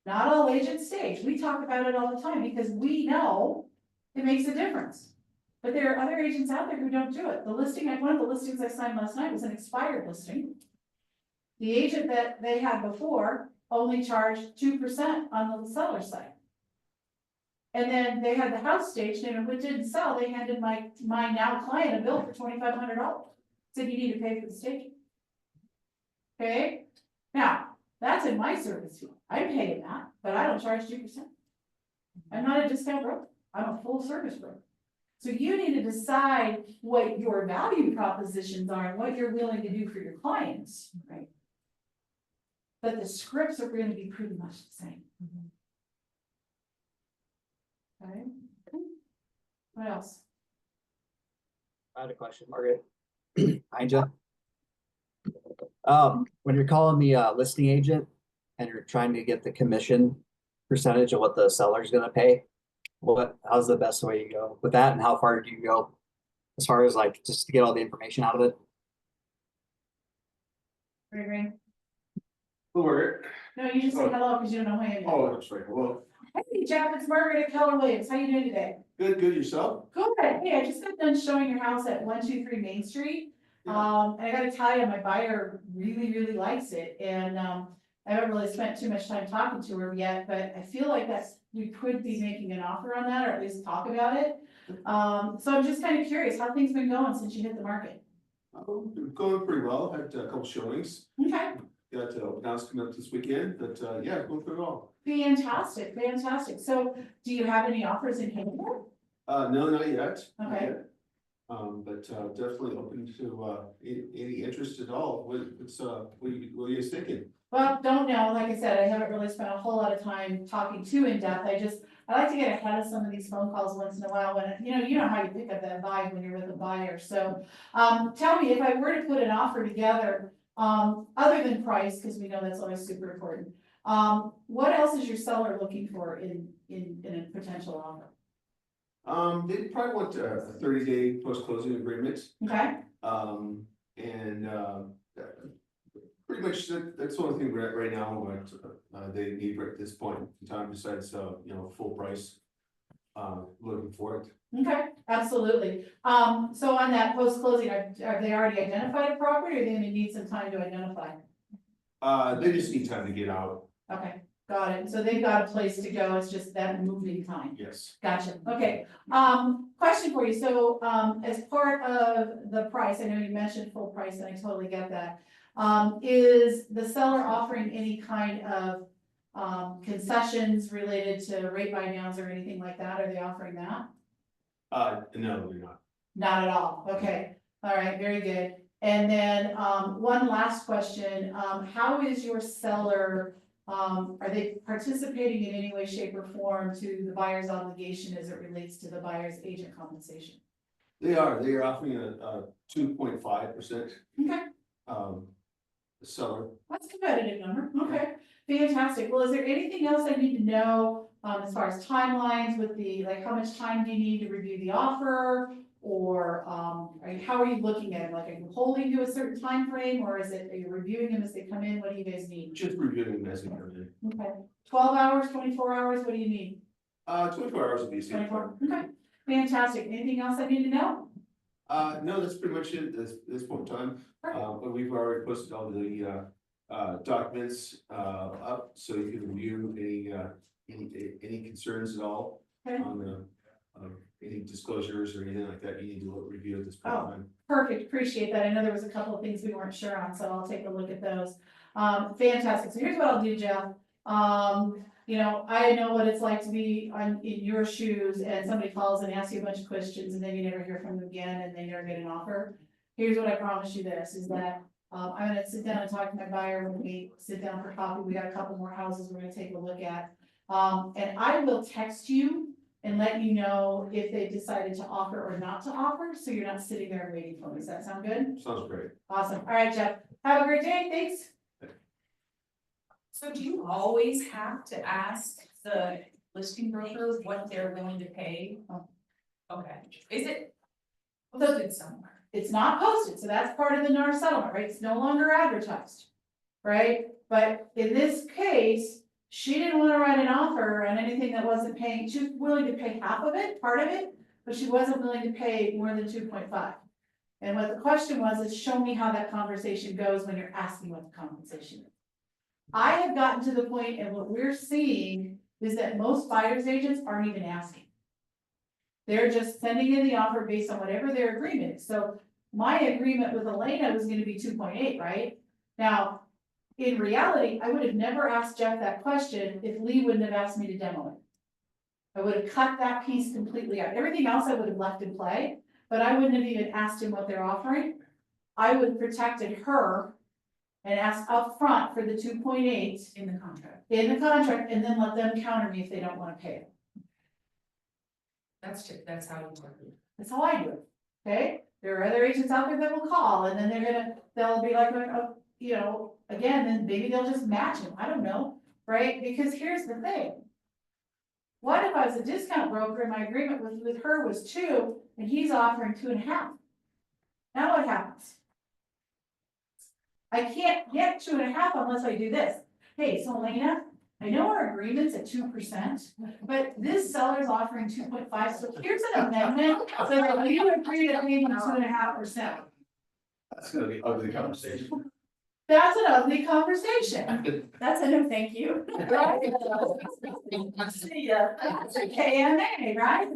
Not all agents stage. We talk about it all the time because we know it makes a difference. But there are other agents out there who don't do it. One of the listings I signed last night was an expired listing. The agent that they had before only charged 2% on the seller side. And then they had the house staged and if it didn't sell, they handed my now client a bill for $2,500. Said you need to pay for the staging. Okay, now that's in my service fee. I'm paying that, but I don't charge 2%. I'm not a discount broker. I'm a full service broker. So you need to decide what your value propositions are and what you're willing to do for your clients, right? But the scripts are gonna be pretty much the same. Okay. What else? I had a question, Margaret. Hi, Jeff. When you're calling me a listing agent and you're trying to get the commission percentage of what the seller's gonna pay, how's the best way you go with that, and how far do you go as far as like just to get all the information out of it? Gregory? Margaret. No, you just say hello because you don't know who I am. Oh, that's right. Well, Hey, Jeff, it's Margaret at Keller Williams. How you doing today? good yourself? Good. Hey, I just got done showing your house at 123 Main Street. And I gotta tell you, my buyer really, really likes it. And, I haven't really spent too much time talking to her yet, but I feel like we could be making an offer on that, or at least talk about it. So I'm just kind of curious, how things been going since you hit the market? Going pretty well. Had a couple showings. Okay, Got open house coming up this weekend, but yeah, going pretty well. fantastic, fantastic. So do you have any offers in hand? No, not yet. Not Okay. yet. But definitely open to any interest at all. What are you thinking? Well, don't know, like I said, I haven't really spent a whole lot of time talking too in depth, I like to get ahead of some of these phone calls once in a while when, you know how you pick up that vibe when you're with a buyer, so. Tell me, if I were to put an offer together, other than price, cause we know that's always super important. What else is your seller looking for in a potential offer? They probably want a 30-day post-closing agreement. Okay, And pretty much that's the only thing right now, what they need right at this point in time, besides, full price. Looking for it. okay, absolutely. So on that post-closing, have they already identified a property, or are they gonna need some time to identify? They just need time to get out, Okay, got it. So they've got a place to go. It's just that moving time. yes. Gotcha. Okay. Question for you. So, as part of the price, I know you mentioned full price and I totally get that. Is the seller offering any kind of, concessions related to rate buy downs or anything like that? Are they offering that? No, they're not. Not at all. Okay. All right. Very good. And then, one last question. How is your seller, are they participating in any way, shape, or form to the buyer's obligation as it relates to the buyer's agent compensation? They are offering a 2.5%. Okay, Seller. that's a competitive number. Okay, fantastic. Well, is there anything else I need to know, as far as timelines with like, how much time do you need to review the offer? Or, how are you looking at it? Like, are you holding to a certain time frame, or are you reviewing them as they come in? What do you guys need? Just reviewing them as they come in. Okay, 12 hours, 24 hours, what do you need? 24 hours would be safe. 24, okay, fantastic. Anything else I need to know? No, that's pretty much it at this point in time. But we've already posted all the documents up, so you can review any concerns at all Okay. on the any disclosures or anything like that you need to review at this point in time. Perfect, appreciate that. I know there was a couple of things we weren't sure on, so I'll take a look at those. Fantastic. So here's what I'll do, Jeff. I know what it's like to be in your shoes and somebody calls and asks you a bunch of questions and then you never hear from them again and they never get an offer. Here's what I promise you this, is that I'm gonna sit down and talk to my buyer when we sit down for coffee. We got a couple more houses we're gonna take a look at. And I will text you and let you know if they decided to offer or not to offer, so you're not sitting there waiting for me. Does that sound good? Sounds great. Awesome. All right, Jeff. Have a great day. Thanks. So do you always have to ask the listing broker what they're willing to pay? Okay, is it posted somewhere? It's not posted, so that's part of the NAR settlement, right? It's no longer advertised, right? But in this case, she didn't want to write an offer on anything that wasn't paying. She was willing to pay half of it, part of it, but she wasn't willing to pay more than 2.5. And what the question was is, show me how that conversation goes when you're asking what the compensation is. I have gotten to the point, and what we're seeing is that most buyer's agents aren't even asking. They're just sending in the offer based on whatever their agreement is. So my agreement with Elena was gonna be 2.8, right? Now, in reality, I would have never asked Jeff that question if Lee wouldn't have asked me to demo it. I would have cut that piece completely out. Everything else I would have left in play, but I wouldn't have even asked him what they're offering. I would have protected her and asked upfront for the 2.8 In the contract. in the contract, and then let them counter me if they don't wanna pay it. That's how you work it. That's how I do it, okay? There are other agents out there that will call, and then they'll be like, oh, you know, again, then maybe they'll just match him, I don't know, right? Because here's the thing. What if I was a discount broker and my agreement with her was 2, and he's offering 2.5? Now what happens? I can't get 2.5 unless I do this. Hey, so Elena, I know our agreement's at 2%, but this seller's offering 2.5, so here's an amendment, so that you agree to pay me 2.5%. That's gonna be ugly conversation. That's an ugly conversation. That's a no, thank you. Right? See ya. That's a KMA, right?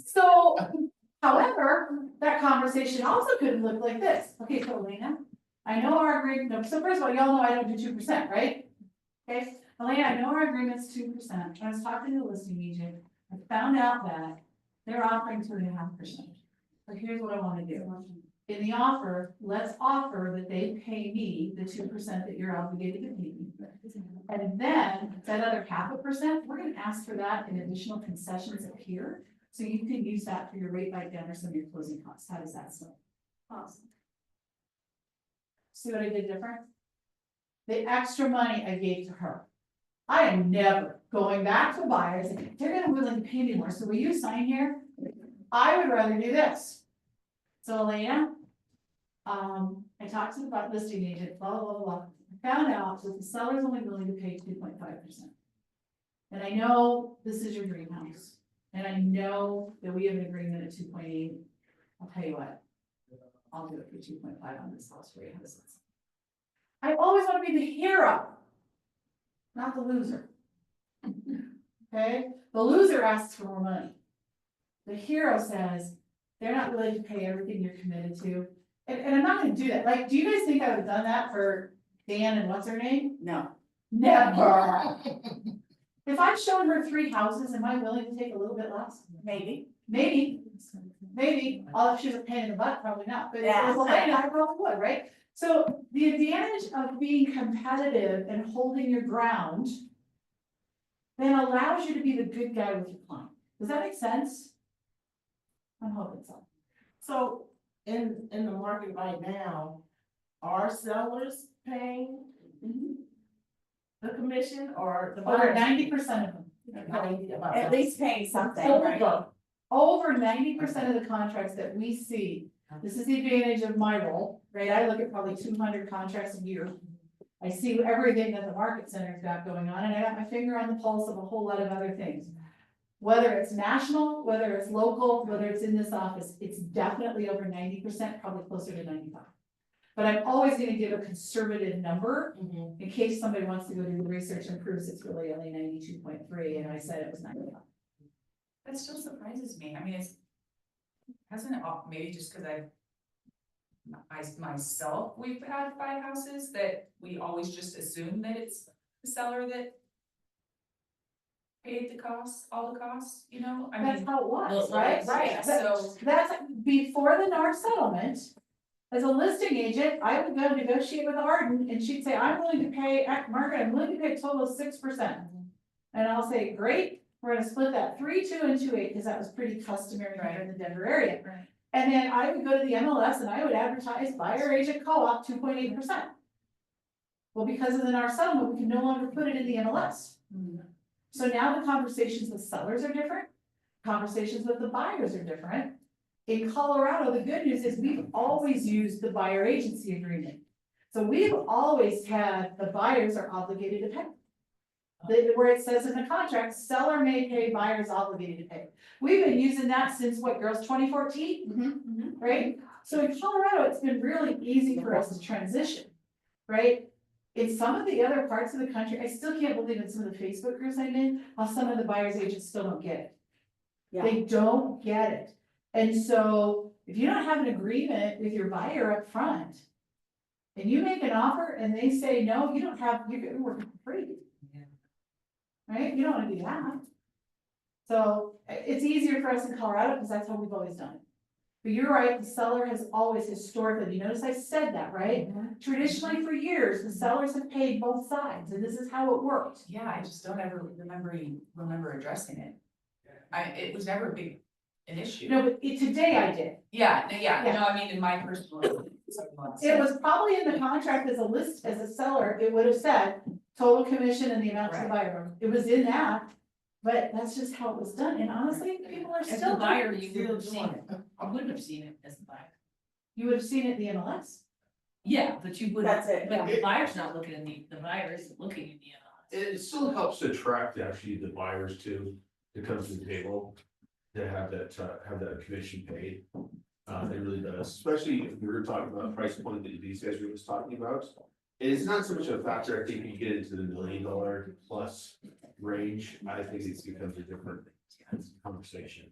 So, however, that conversation also could look like this. Okay, so Elena, I know our agreement, no, so first of all, y'all know I don't do 2%, right? Okay, Elena, I know our agreement's 2%. I was talking to the listing agent. I found out that they're offering 2.5%. But here's what I wanna do. In the offer, let's offer that they pay me the 2% that you're obligated to pay me. And then that other 0.5%, we're gonna ask for that in additional concessions up here. So you can use that for your rate buy down or some of your closing costs. How does that sound? Awesome. See what I did different? The extra money I gave to her. I am never going back to buyers, they're gonna be willing to pay me more, so will you sign here? I would rather do this. So Elena, I talked to the listing agent, blah, blah, blah, blah. I found out that the seller's only willing to pay 2.5%. And I know this is your dream house, and I know that we have an agreement at 2.8. I'll tell you what, I'll do it for 2.5 on this house for you. I always want to be the hero, not the loser. Okay, the loser asks for more money. The hero says, they're not willing to pay everything you're committed to. And I'm not gonna do that. Like, do you guys think I would have done that for Dan and what's her name? No. Never. If I've shown her 3 houses, am I willing to take a little bit less? Maybe. Maybe. All if she's a pain in the butt, probably not, but if it Yeah. was Elena, I probably would, right? So the advantage of being competitive and holding your ground then allows you to be the good guy with your client. Does that make sense? I'm hoping so. So in the market right now, are sellers paying the commission or the Over buyers? 90% of them. 90, about At that. least paying something, right? Over 90% of the contracts that we see, this is the advantage of my role, right? I look at probably 200 contracts a year. I see everything that the market center's got going on, and I got my finger on the pulse of a whole lot of other things. Whether it's national, whether it's local, whether it's in this office, it's definitely over 90%, probably closer to 95. But I'm always gonna give a conservative number in case somebody wants to go do the research and proves it's really only 92.3, and I said it was 95. That still surprises me. I mean, hasn't it, maybe just because myself, we've had 5 houses that we always just assume that it's the seller that paid the costs, all the costs, you know? I That's mean, how it was, well, right? right, so- That's before the NAR settlement. As a listing agent, I would go negotiate with Arden and she'd say, I'm willing to pay, Margaret, I'm willing to pay a total of 6%. And I'll say, great, we're gonna split that 3, 2, and 2, 8, because that was pretty customary here in the Denver area. Right. And then I would go to the MLS and I would advertise buyer agent co-op 2.8%. Well, because of the NAR settlement, we can no longer put it in the MLS. So now the conversations with sellers are different, conversations with the buyers are different. In Colorado, the good news is we've always used the buyer agency agreement. So we've always had the buyers are obligated to pay. Where it says in the contract, seller may pay, buyers obligated to pay. We've been using that since what, girls, 2014? Right? So in Colorado, it's been really easy for us to transition, right? In some of the other parts of the country, I still can't believe in some of the Facebook groups I'm in, how some of the buyers agents still don't get it. Yeah. They don't get it. And so if you don't have an agreement with your buyer up front, and you make an offer and they say, no, you don't have, you're working for free. right? You don't wanna do that. So it's easier for us in Colorado because that's how we've always done it. But you're right, the seller has always historically, you notice I said that, right? Traditionally for years, the sellers have paid both sides and this is how it worked. Yeah, I just don't ever remember addressing it. It was never an issue. No, but today I did. Yeah, Yeah. no, I mean, in my personal. It was probably in the contract as a list, as a seller, it would have said total commission and the amount to the buyer. It was in that, but that's just how it was done. And honestly, people are As still. the buyer, you Still would have seen doing it. I wouldn't have seen it as the buyer. You would have seen it in the MLS. Yeah, but you wouldn't, That's it, but the buyer's not looking at the buyer isn't looking at the MLS. It still helps to attract actually the buyers to come to the table. To have that commission paid. It really does, especially if we were talking about a price point that these guys were just talking about. It's not so much a factor, I think you get into the $1 million plus range, I think it becomes a different conversation.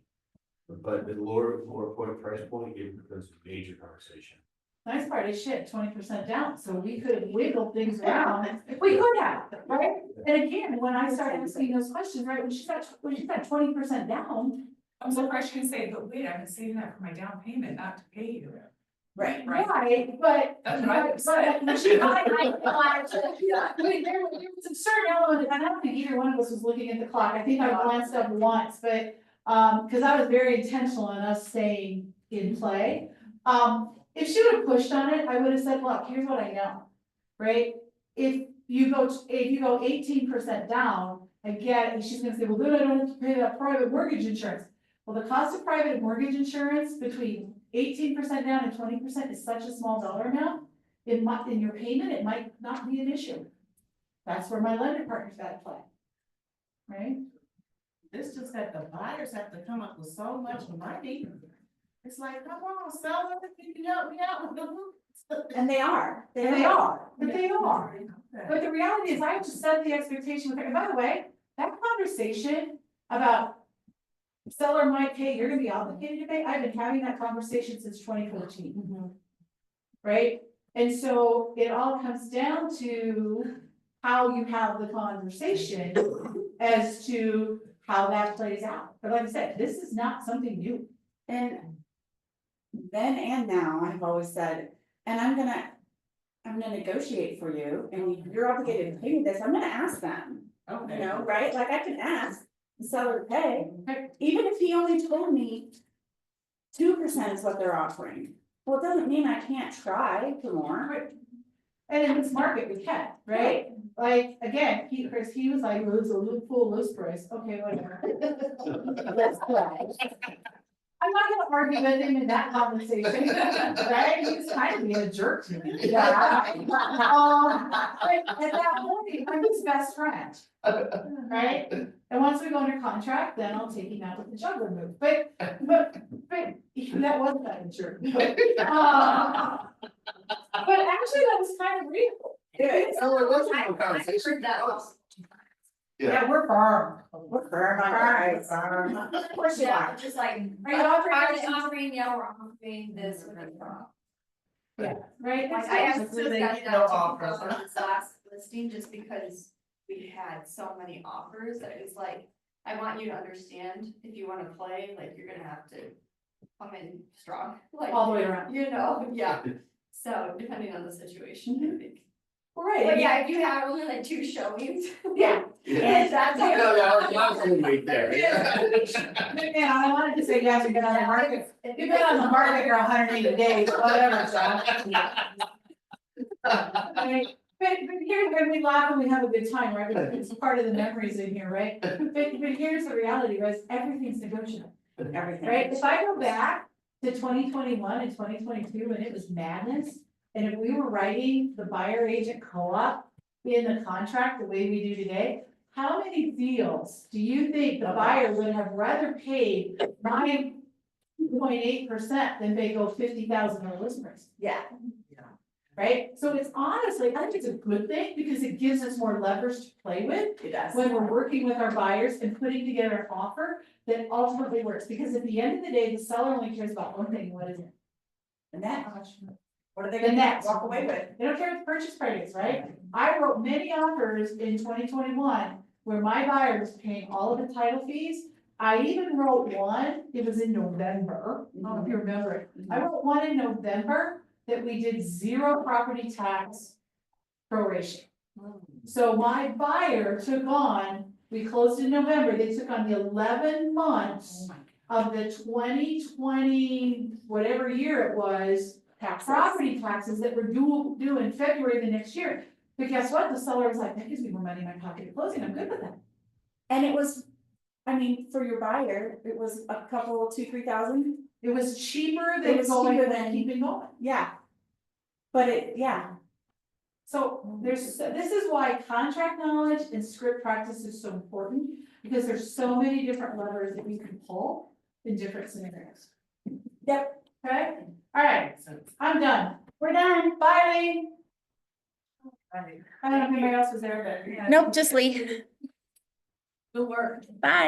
But the lower point price point, it becomes a major conversation. Nice part is shit, 20% down, so we could have wiggled things around, we could have, right? And again, when I started asking those questions, right, when she's at 20% down. I'm surprised you can say, but wait, I've been saving that for my down payment, not to pay you. Right. Right, but. That's what I would but- say. but there was a certain element, and I don't think either one of us was looking at the clock, I think I glanced up once, but, cause I was very intentional in us staying in play. If she would have pushed on it, I would have said, look, here's what I know, right? If you go 18% down, I get it, and she's gonna say, well, then I don't have to pay that private mortgage insurance. Well, the cost of private mortgage insurance between 18% down and 20% is such a small dollar amount. In your payment, it might not be an issue. That's where my lender partner's got to play. Right? It's just that the buyers have to come up with so much money. It's like, come on, seller, you can help me out with the. And they are. But they are. But the reality is I have to set the expectation with her. And by the way, that conversation about seller might pay, you're gonna be obligated to pay, I've been having that conversation since 2014. Right? And so it all comes down to how you have the conversation as to how that plays out. But like I said, this is not something new. And then and now, I've always said, and I'm gonna negotiate for you, and you're obligated to pay me this, I'm gonna ask them, you know, right? Like I can ask the seller to pay, even if he only told me 2% is what they're offering. Well, it doesn't mean I can't try for more. And in this market, we can, right? Like, again, Chris, he was like, well, it's a full list price, okay, whatever. Let's play. I'm not gonna argue with him in that conversation, right? He's kind of being a jerk to me. Yeah. But at that point, I'm his best friend. Right? And once we go under contract, then I'll take him out with the juggler move, but that wasn't that a jerk. But actually, that was kind of real. I've heard that also. Yeah, we're firm. We're firm on price. Of course you Yeah, are. just like, Are you offering are this? they offering, yeah, we're offering this, we're gonna drop. Yeah, right? Like, I have Basically, just they got get that no to offers. on this last listing, just because we had so many offers, that it's like, I want you to understand, if you wanna play, like, you're gonna have to come in strong, like, All the way around. you know, yeah. So depending on the situation, I think. Right. But yeah, if you have only like 2 showings. Yeah. And that's. Man, I wanted to say, yes, you've been on the market, you've been on the market for 180 days, whatever, John. Right, but here's when we laugh and we have a good time, right, it's part of the memories in here, right? But here's the reality, right, everything's negotiable, Everything. right? If I go back to 2021 and 2022, and it was madness, and if we were writing the buyer agent co-op in the contract the way we do today, how many deals do you think the buyer would have rather paid 9.8% than they go $50,000 list price? Yeah. Right? So it's honestly, I think it's a good thing because it gives us more leverage to play with It does. when we're working with our buyers and putting together an offer that ultimately works. Because at the end of the day, the seller only cares about one thing, what is it? And that, what are they The gonna net. walk away with? They don't care what the purchase price is, right? I wrote many offers in 2021 where my buyer was paying all of the title fees. I even wrote one, it was in November, I don't know if you remember it. I wrote one in November that we did 0 property tax proration. So my buyer took on, we closed in November, they took on the 11 months of the 2020, whatever year it was, property taxes that were due in February the next year. But guess what? The seller was like, that gives me more money in my pocket at closing, I'm good with that. And it was, I mean, for your buyer, it was a couple, 2,000-3,000, It was cheaper It than was going cheaper and than- keeping going. yeah. But it, yeah, So this is why contract knowledge and script practice is so important, because there's so many different levers that you can pull in different scenarios. yep, Okay, all right, I'm done. we're done. Bye, Lee. I don't know if anybody else was there, but. Nope, just leave. Good work. Bye.